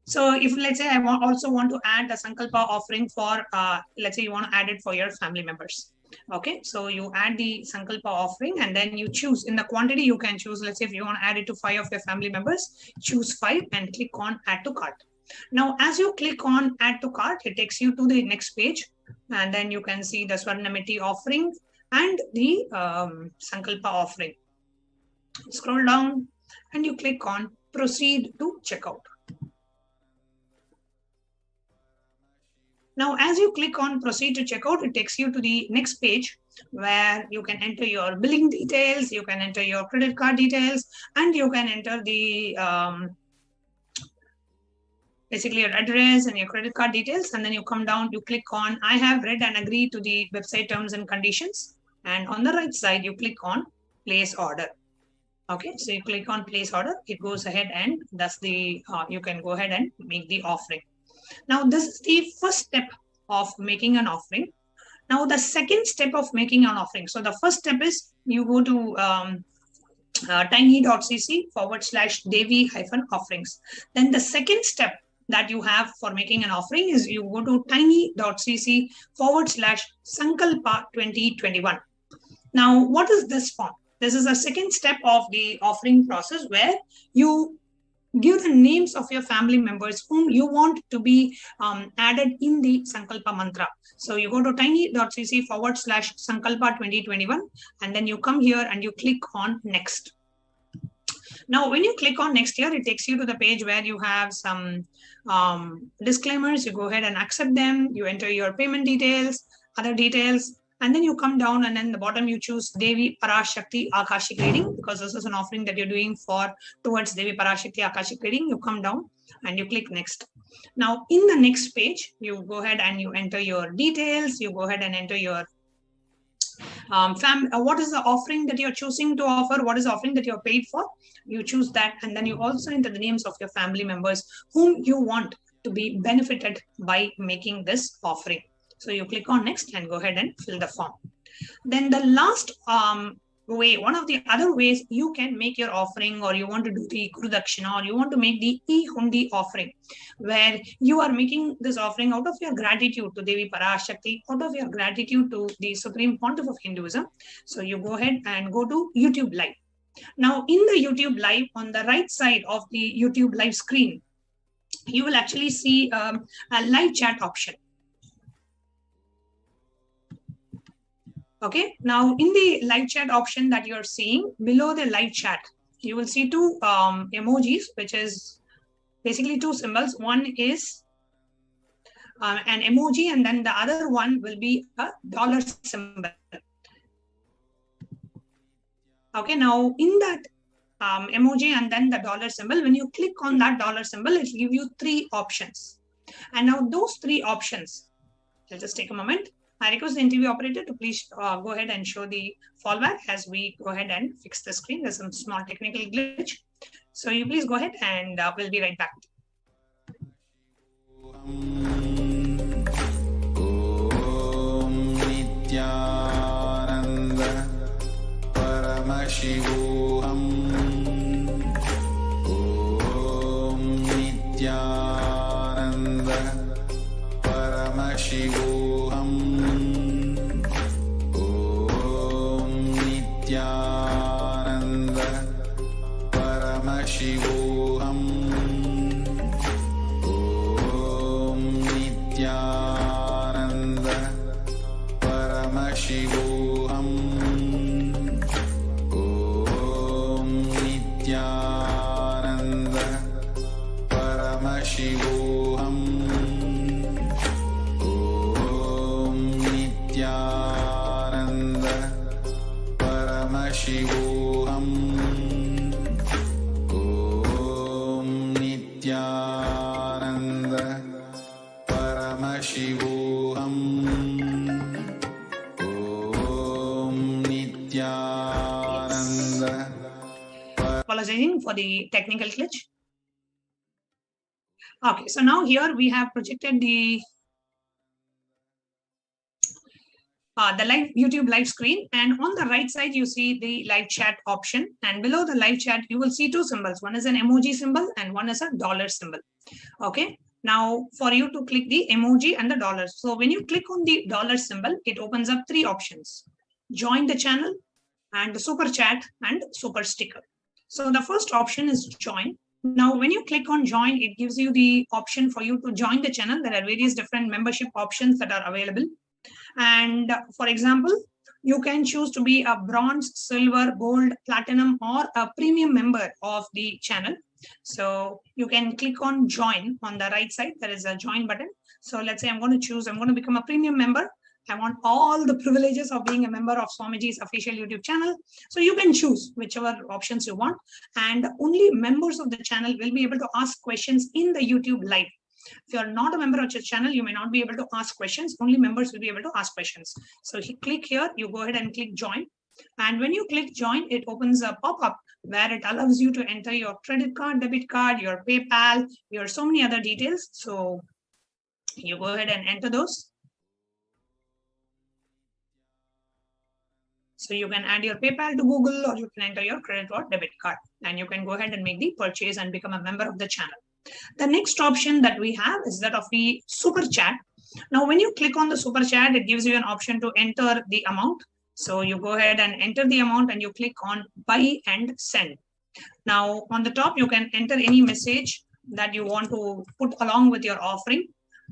So if let's say I also want to add a Sankalpa offering for, let's say you want to add it for your family members. Okay, so you add the Sankalpa offering and then you choose in the quantity you can choose. Let's say if you want to add it to 5 of your family members, choose 5 and click on add to cart. Now, as you click on add to cart, it takes you to the next page and then you can see the Swarna metti offering and the Sankalpa offering. Scroll down and you click on proceed to checkout. Now, as you click on proceed to checkout, it takes you to the next page where you can enter your billing details, you can enter your credit card details, and you can enter the basically your address and your credit card details. And then you come down, you click on I have read and agree to the website terms and conditions. And on the right side, you click on place order. Okay, so you click on place order, it goes ahead and that's the, you can go ahead and make the offering. Now, this is the first step of making an offering. Now, the second step of making an offering. So the first step is you go to tiny.cc/Devi-offerings. Then the second step that you have for making an offering is you go to tiny.cc/Sankalpa 2021. Now, what is this form? This is the second step of the offering process where you give the names of your family members whom you want to be added in the Sankalpa mantra. So you go to tiny.cc/Sankalpa 2021 and then you come here and you click on next. Now, when you click on next here, it takes you to the page where you have some disclaimers. You go ahead and accept them. You enter your payment details, other details. And then you come down and then the bottom you choose Devi Parashakti Akashic reading because this is an offering that you're doing towards Devi Parashakti Akashic reading. You come down and you click next. Now in the next page, you go ahead and you enter your details. You go ahead and enter your what is the offering that you're choosing to offer? What is the offering that you're paid for? You choose that and then you also enter the names of your family members whom you want to be benefited by making this offering. So you click on next and go ahead and fill the form. Then the last way, one of the other ways you can make your offering or you want to do the Guru Dakshina or you want to make the E-Hundi offering where you are making this offering out of your gratitude to Devi Parashakti, out of your gratitude to the Supreme Pontiff of Hinduism. So you go ahead and go to YouTube Live. Now in the YouTube Live, on the right side of the YouTube Live screen, you will actually see a live chat option. Okay, now in the live chat option that you're seeing below the live chat, you will see two emojis, which is basically two symbols. One is an emoji and then the other one will be a dollar symbol. Okay, now in that emoji and then the dollar symbol, when you click on that dollar symbol, it will give you 3 options. And now those 3 options, I'll just take a moment. I request the interview operator to please go ahead and show the fallback as we go ahead and fix the screen. There's some small technical glitch. So you please go ahead and we'll be right back. Om Nithyananda Paramashivoham. Om Nithyananda Paramashivoham. Paramashivoham. Om Nithyananda Paramashivoham. Om Nithyananda Paramashivoham. Om Nithyananda. Apologizing for the technical glitch. Okay, so now here we have projected the live YouTube live screen, and on the right side you see the live chat option, and below the live chat you will see two symbols. One is an emoji symbol and one is a dollar symbol. Okay, now for you to click the emoji and the dollars. So when you click on the dollar symbol, it opens up three options: join the channel, and the super chat, and super sticker. So the first option is join. Now, when you click on join, it gives you the option for you to join the channel. There are various different membership options that are available. And for example, you can choose to be a bronze, silver, gold, platinum, or a premium member of the channel. So you can click on join on the right side. There is a join button. So let's say I'm going to become a premium member. I want all the privileges of being a member of Swamiji's official YouTube channel. So you can choose whichever options you want, and only members of the channel will be able to ask questions in the YouTube live. If you're not a member of your channel, you may not be able to ask questions. Only members will be able to ask questions. So you click here, you go ahead and click join. And when you click join, it opens a pop-up where it allows you to enter your credit card, debit card, your PayPal, your so many other details. So you go ahead and enter those. So you can add your PayPal to Google, or you can enter your credit or debit card, and you can go ahead and make the purchase and become a member of the channel. The next option that we have is that of the super chat. Now, when you click on the super chat, it gives you an option to enter the amount. So you go ahead and enter the amount, and you click on buy and send. Now, on the top, you can enter any message that you want to put along with your offering.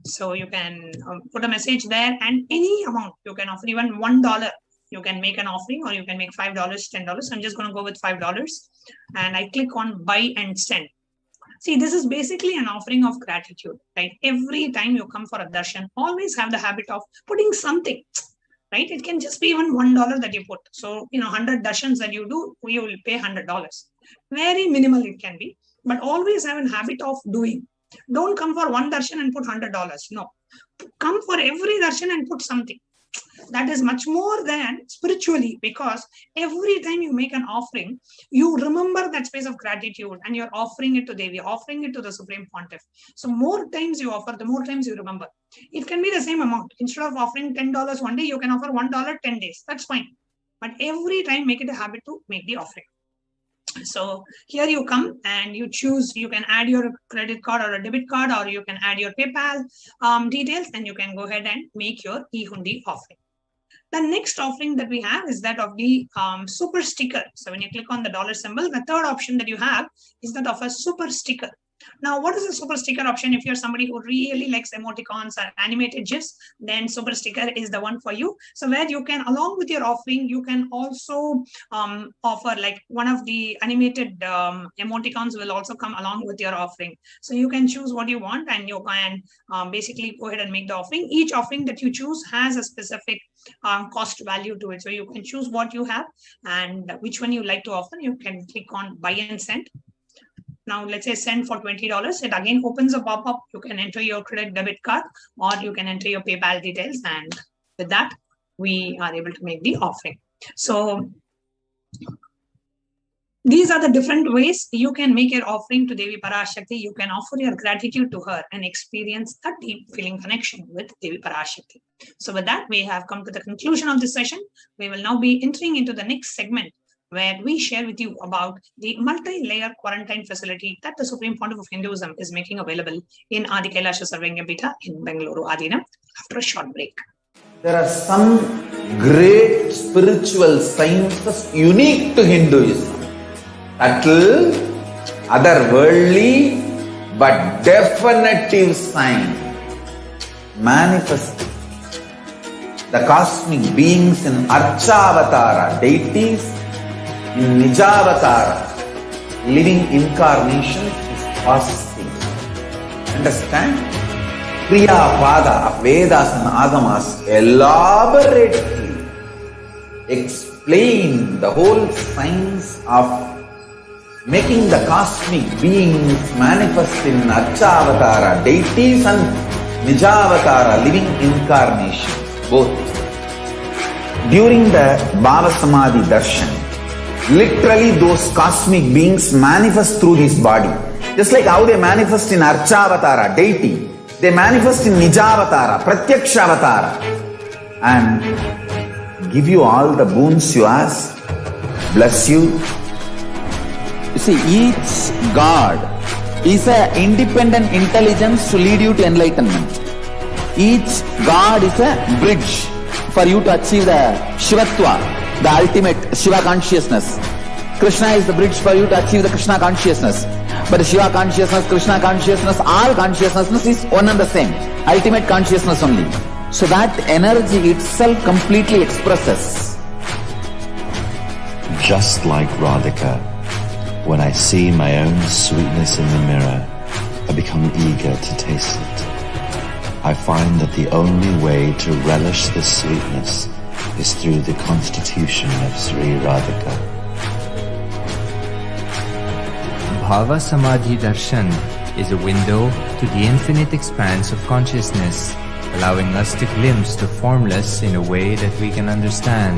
So you can put a message there, and any amount you can offer, even $1. You can make an offering, or you can make $5, $10. I'm just going to go with $5, and I click on buy and send. See, this is basically an offering of gratitude, right? Every time you come for a darshan, always have the habit of putting something, right? It can just be even $1 that you put. So, 100 darshans that you do, you will pay $100. Very minimal it can be, but always have a habit of doing. Don't come for one darshan and put $100. No, come for every darshan and put something. That is much more than spiritually, because every time you make an offering, you remember that space of gratitude, and you're offering it to Devi, offering it to the Supreme Pontiff. So more times you offer, the more times you remember. It can be the same amount. Instead of offering $10 one day, you can offer $1 10 days. That's fine. But every time make it a habit to make the offering. So here you come and you choose, you can add your credit card or a debit card, or you can add your PayPal details, and you can go ahead and make your e-hundi offering. The next offering that we have is that of the super sticker. So when you click on the dollar symbol, the third option that you have is that of a super sticker. Now, what is a super sticker option? If you're somebody who really likes emoticons or animated GIFs, then super sticker is the one for you. So where you can, along with your offering, you can also offer like one of the animated emoticons will also come along with your offering. So you can choose what you want, and you can basically go ahead and make the offering. Each offering that you choose has a specific cost value to it. So you can choose what you have and which one you like to offer. You can click on buy and send. Now, let's say send for $20. It again opens a pop-up. You can enter your credit debit card, or you can enter your PayPal details. And with that, we are able to make the offering. So these are the different ways you can make your offering to Devi Parashakti. You can offer your gratitude to her and experience a deep feeling connection with Devi Parashakti. So with that, we have come to the conclusion of this session. We will now be entering into the next segment, where we share with you about the multi-layer quarantine facility that the Supreme Pontiff of Hinduism is making available in Adi Kailasa Sarvengapita in Bengaluru, Adina, after a short break. There are some great spiritual sciences unique to Hinduism. Subtle, otherworldly, but definitive sign. Manifesting the cosmic beings in Archavatara, deities in Nijavatara, living incarnation is fasting. Understand? Kriya Pada of Vedas and Agamas elaborately explain the whole science of making the cosmic beings manifest in Archavatara, deities, and Nijavatara, living incarnation, both. During the BHAVASAMADHI Darshan, literally those cosmic beings manifest through his body. Just like how they manifest in Archavatara, deity, they manifest in Nijavatara, Pratyakshavatara, and give you all the boons you ask, bless you. You see, each God is an independent intelligence to lead you to enlightenment. Each God is a bridge for you to achieve the Shivatva, the ultimate Shiva consciousness. Krishna is the bridge for you to achieve the Krishna consciousness. But the Shiva consciousness, Krishna consciousness, all consciousness is one and the same. Ultimate consciousness only. So that energy itself completely expresses. Just like Radhika, when I see my own sweetness in the mirror, I become eager to taste it. I find that the only way to relish this sweetness is through the constitution of Sri Radhika. BHAVASAMADHI Darshan is a window to the infinite expanse of consciousness, allowing us to glimpse the formless in a way that we can understand.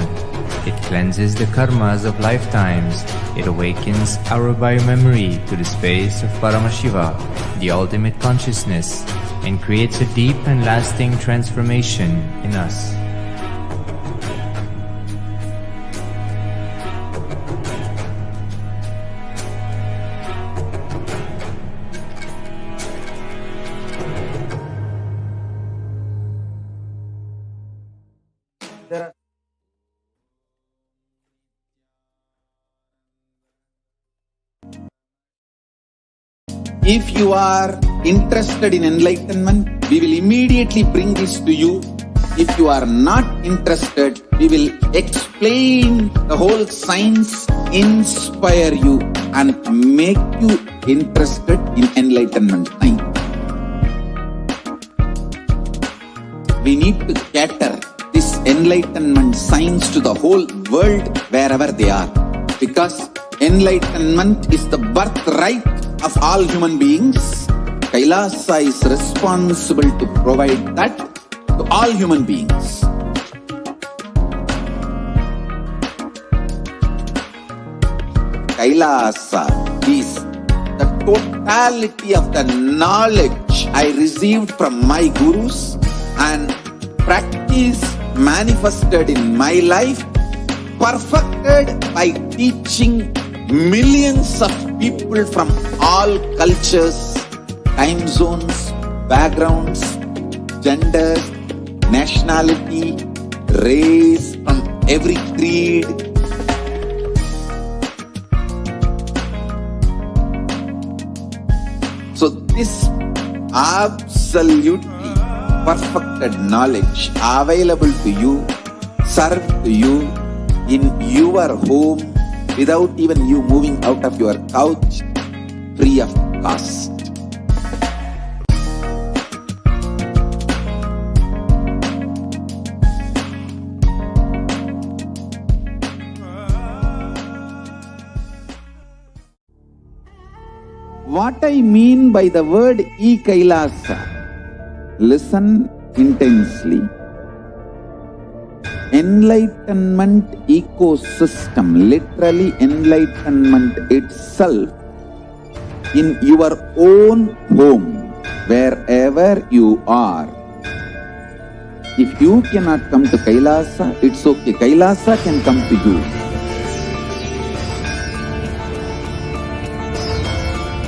It cleanses the karmas of lifetimes. It awakens our biomemory to the space of Paramashiva, the ultimate consciousness, and creates a deep and lasting transformation in us. If you are interested in enlightenment, we will immediately bring this to you. If you are not interested, we will explain the whole science, inspire you, and make you interested in enlightenment time. We need to cater this enlightenment science to the whole world wherever they are. Because enlightenment is the birthright of all human beings. Kailasa is responsible to provide that to all human beings. Kailasa is the totality of the knowledge I received from my gurus and practice manifested in my life, perfected by teaching millions of people from all cultures, time zones, backgrounds, genders, nationality, race, from every creed. So this absolutely perfected knowledge available to you, served to you in your home, without even you moving out of your couch, free of cost. What I mean by the word Kailasa, listen intensely. Enlightenment ecosystem, literally enlightenment itself, in your own home, wherever you are. If you cannot come to Kailasa, it's okay. Kailasa can come to you.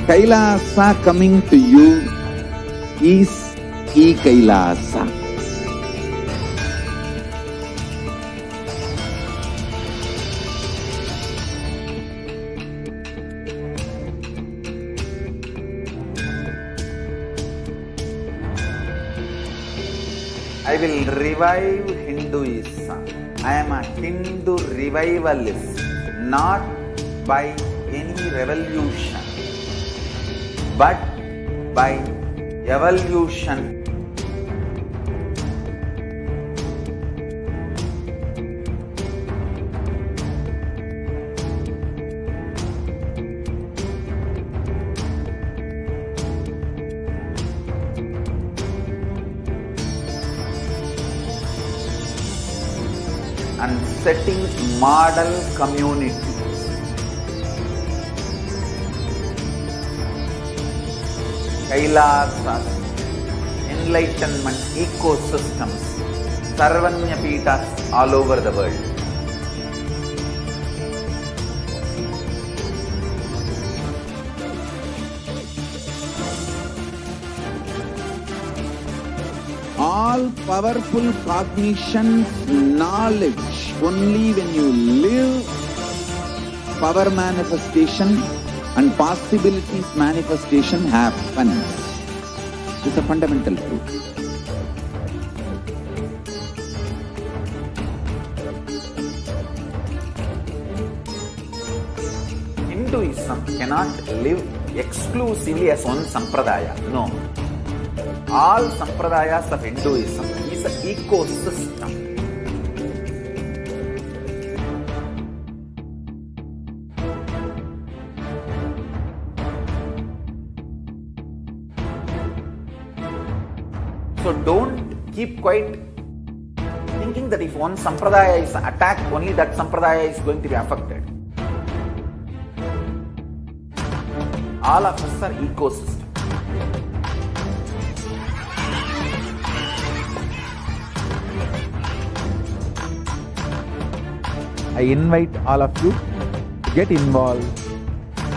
Kailasa coming to you is Kailasa. I will revive Hinduism. I am a Hindu revivalist, not by any revolution, but by evolution. And setting model communities. Kailasa, enlightenment ecosystems, Sarvanya Pitas all over the world. All powerful cognition, knowledge, only when you live, power manifestation and possibilities manifestation happens. It's a fundamental truth. Hinduism cannot live exclusively as one sampradaya. No. All sampradayas of Hinduism is an ecosystem. So don't keep quiet thinking that if one sampradaya is attacked, only that sampradaya is going to be affected. All of us are ecosystems. I invite all of you to get involved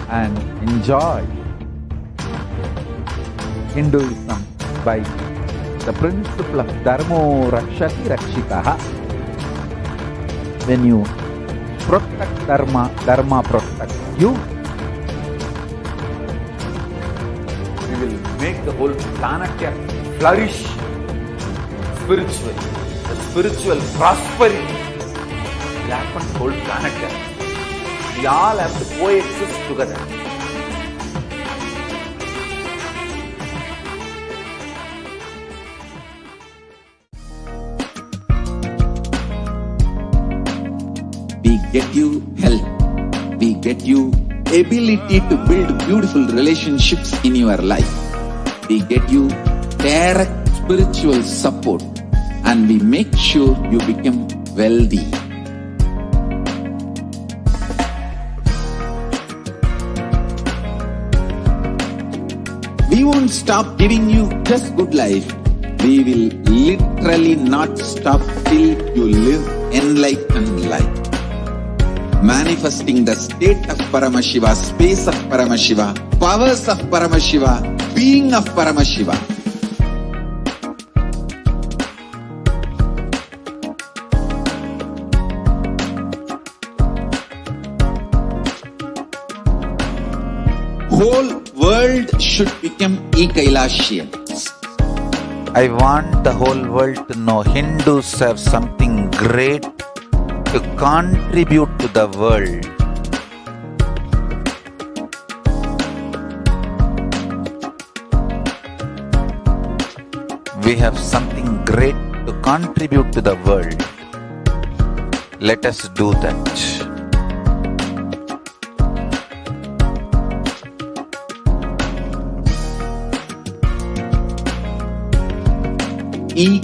and enjoy Hinduism by the principle of Dharmo Rakshati Rakshitaha. When you protect Dharma, Dharma protects you. We will make the whole planet flourish spiritually. The spiritual prosperity will happen to the whole planet. We all have to coexist together. We get you health. We get you ability to build beautiful relationships in your life. We get you direct spiritual support, and we make sure you become wealthy. We won't stop giving you just good life. We will literally not stop till you live enlightened life. Manifesting the state of Paramashiva, space of Paramashiva, powers of Paramashiva, being of Paramashiva. Whole world should become Kailasians. I want the whole world to know Hindus have something great to contribute to the world. We have something great to contribute to the world. Let us do that.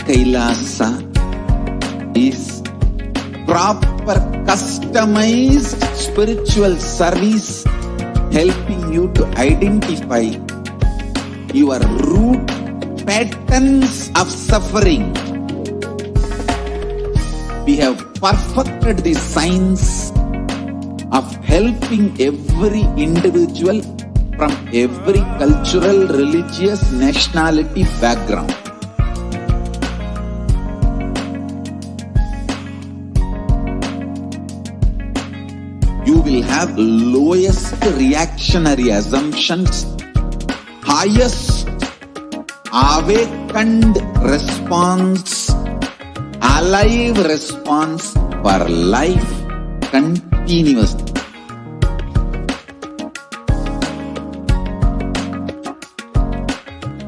Kailasa is proper customized spiritual service helping you to identify your root patterns of suffering. We have perfected the science of helping every individual from every cultural, religious, nationality background. You will have lowest reactionary assumptions, highest awakened response, alive response for life continuously.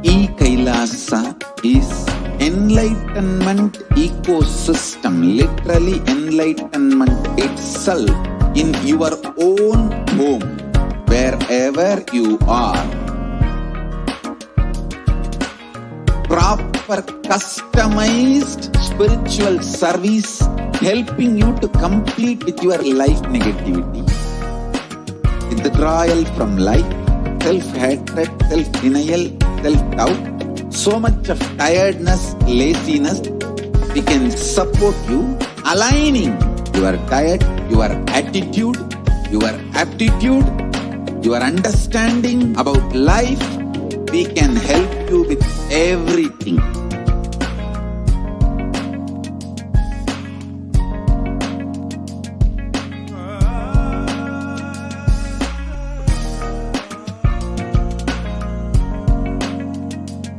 Kailasa is enlightenment ecosystem, literally enlightenment itself in your own home, wherever you are. Proper customized spiritual service helping you to complete with your life negativity. Withdrawal from life, self-hatred, self-denial, self-doubt, so much of tiredness, laziness. We can support you aligning your diet, your attitude, your aptitude, your understanding about life. We can help you with everything.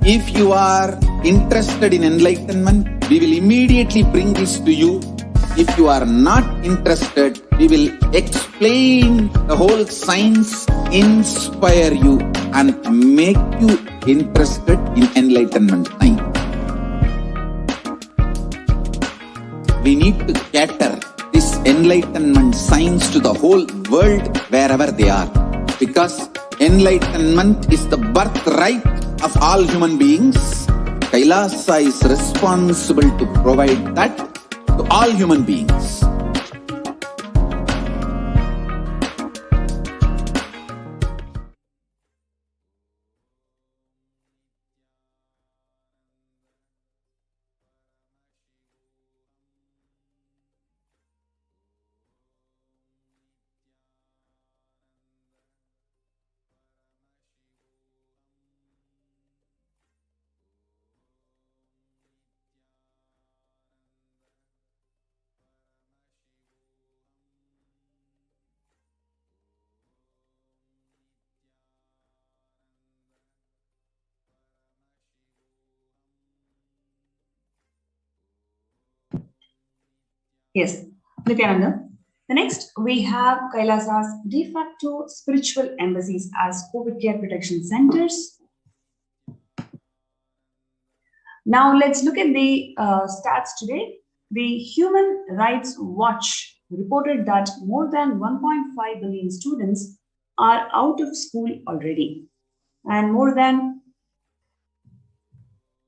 If you are interested in enlightenment, we will immediately bring this to you. If you are not interested, we will explain the whole science, inspire you and make you interested in enlightenment time. We need to cater this enlightenment science to the whole world wherever they are, because enlightenment is the birthright of all human beings. Kailasa is responsible to provide that to all human beings. Yes, Nithyananda. The next, we have Kailasa's de facto spiritual embassies as COVID care protection centers. Now let's look at the stats today. The Human Rights Watch reported that more than 1.5 billion students are out of school already, and more than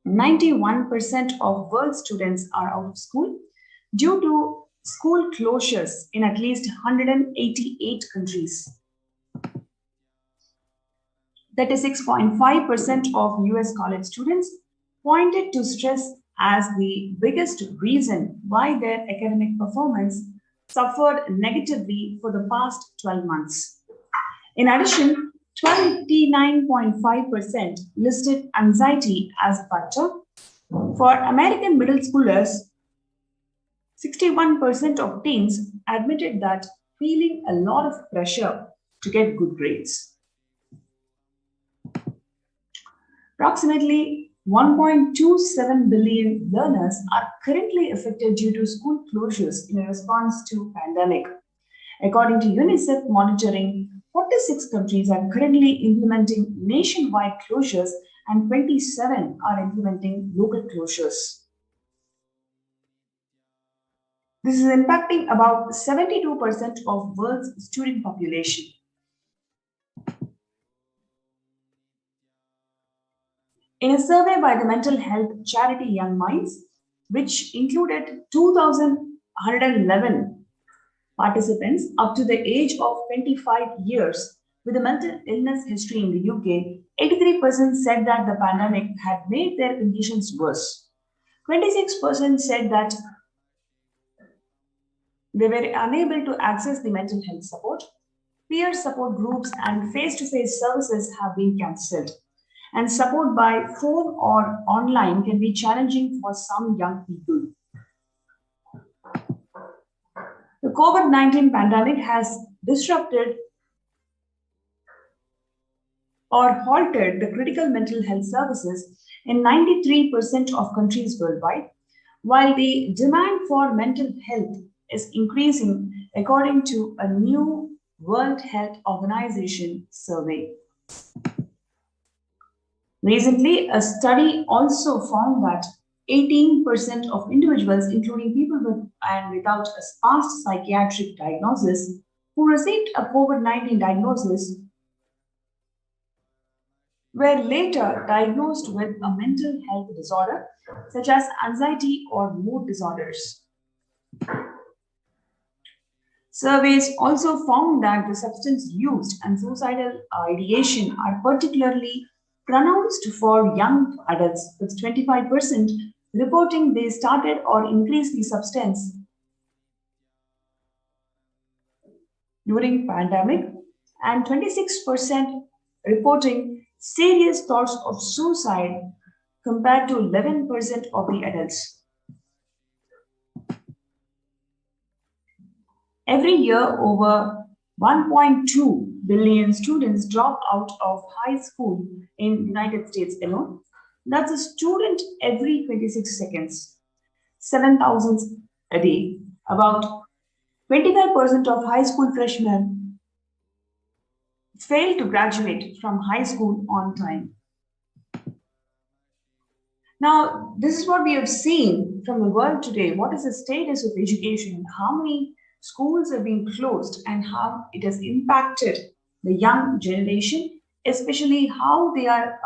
91% of world students are out of school due to school closures in at least 188 countries. 36.5% of US college students pointed to stress as the biggest reason why their academic performance suffered negatively for the past 12 months. In addition, 29.5% listed anxiety as a factor. For American middle schoolers, 61% of teens admitted that feeling a lot of pressure to get good grades. Approximately 1.27 billion learners are currently affected due to school closures in response to pandemic. According to UNICEF monitoring, 46 countries are currently implementing nationwide closures and 27 are implementing local closures. This is impacting about 72% of world's student population. In a survey by the mental health charity Young Minds, which included 2,111 participants up to the age of 25 years with a mental illness history in the UK, 83% said that the pandemic had made their conditions worse. 26% said that they were unable to access the mental health support. Peer support groups and face-to-face services have been cancelled. And support by phone or online can be challenging for some young people. The COVID-19 pandemic has disrupted or halted the critical mental health services in 93% of countries worldwide, while the demand for mental health is increasing according to a new World Health Organization survey. Recently, a study also found that 18% of individuals, including people with and without a past psychiatric diagnosis, who received a COVID-19 diagnosis, were later diagnosed with a mental health disorder such as anxiety or mood disorders. Surveys also found that the substance used and suicidal ideation are particularly pronounced for young adults, with 25% reporting they started or increased the substance during pandemic and 26% reporting serious thoughts of suicide compared to 11% of the adults. Every year, over 1.2 billion students drop out of high school in the United States alone. That's a student every 26 seconds, 7,000 a day. About 25% of high school freshmen fail to graduate from high school on time. Now, this is what we have seen from the world today. What is the status of education? How many schools have been closed and how it has impacted the young generation, especially how they are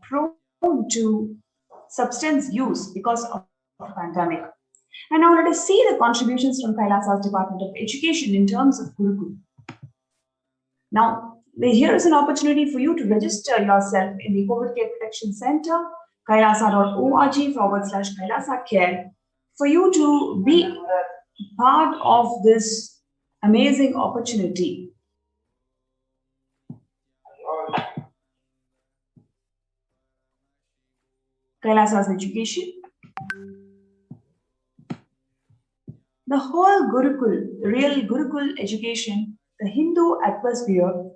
prone to substance use because of the pandemic. And now let us see the contributions from Kailasa's Department of Education in terms of Gurukul. Now, here is an opportunity for you to register yourself in the COVID Care Protection Center, kailasa.org/Kailasa Care, for you to be part of this amazing opportunity. Kailasa's education. The whole Gurukul, real Gurukul education, the Hindu atmosphere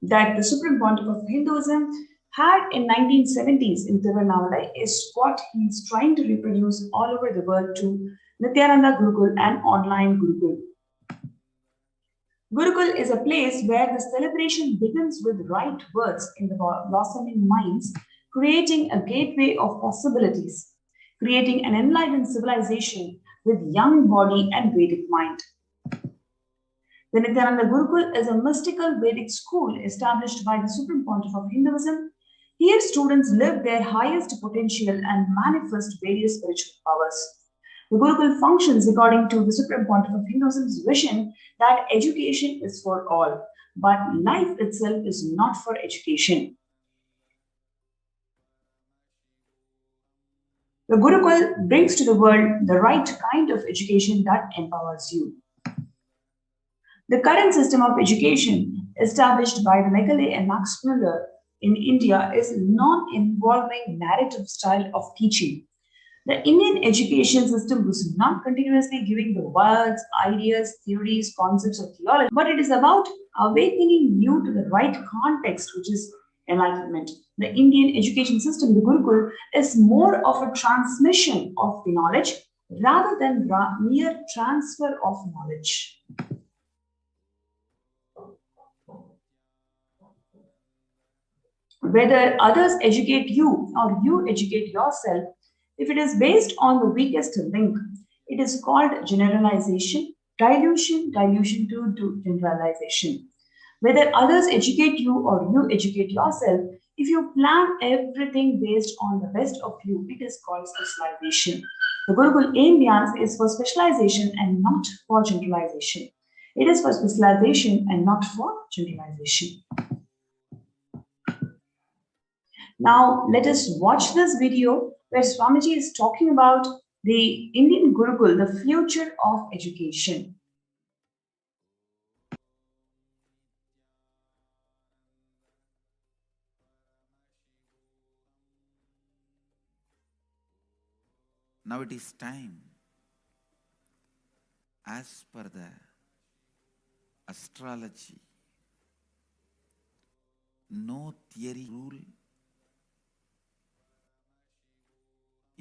that the Supreme Pontiff of Hinduism had in 1970s in Tirunelveli is what he's trying to reproduce all over the world to Nithyananda Gurukul and online Gurukul. Gurukul is a place where the celebration begins with right words in the blossoming minds, creating a gateway of possibilities, creating an enlightened civilization with young body and Vedic mind. The Nithyananda Gurukul is a mystical Vedic school established by the Supreme Pontiff of Hinduism. Here, students live their highest potential and manifest various spiritual powers. The Gurukul functions according to the Supreme Pontiff of Hinduism's vision that education is for all, but life itself is not for education. The Gurukul brings to the world the right kind of education that empowers you. The current system of education established by the Meghalaya and Max Muller in India is non-involving narrative style of teaching. The Indian education system was not continuously giving the words, ideas, theories, concepts of theology, but it is about awakening you to the right context, which is enlightenment. The Indian education system, the Gurukul, is more of a transmission of the knowledge rather than mere transfer of knowledge. Whether others educate you or you educate yourself, if it is based on the weakest link, it is called generalization, dilution to generalization. Whether others educate you or you educate yourself, if you plan everything based on the best of you, it is called specialization. The Gurukul ambience is for specialization and not for generalization. It is for specialization and not for generalization. Now, let us watch this video where Swamiji is talking about the Indian Gurukul, the future of education. Now it is time, as per the astrology, no theory rule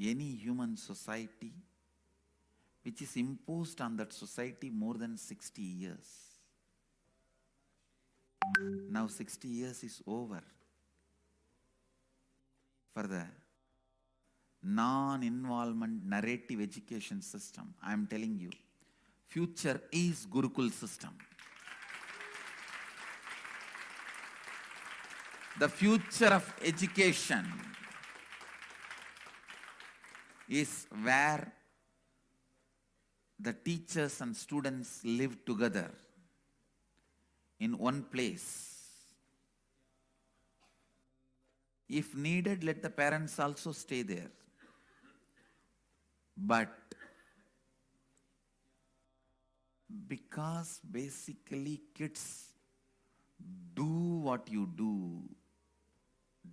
any human society which is imposed on that society more than 60 years. Now 60 years is over. for the non-involvement narrative education system. I am telling you, future is Gurukul system. The future of education is where the teachers and students live together in one place. If needed, let the parents also stay there. But because basically kids do what you do,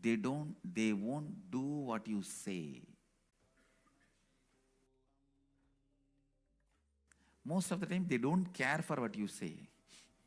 they won't do what you say. Most of the time they don't care for what you say.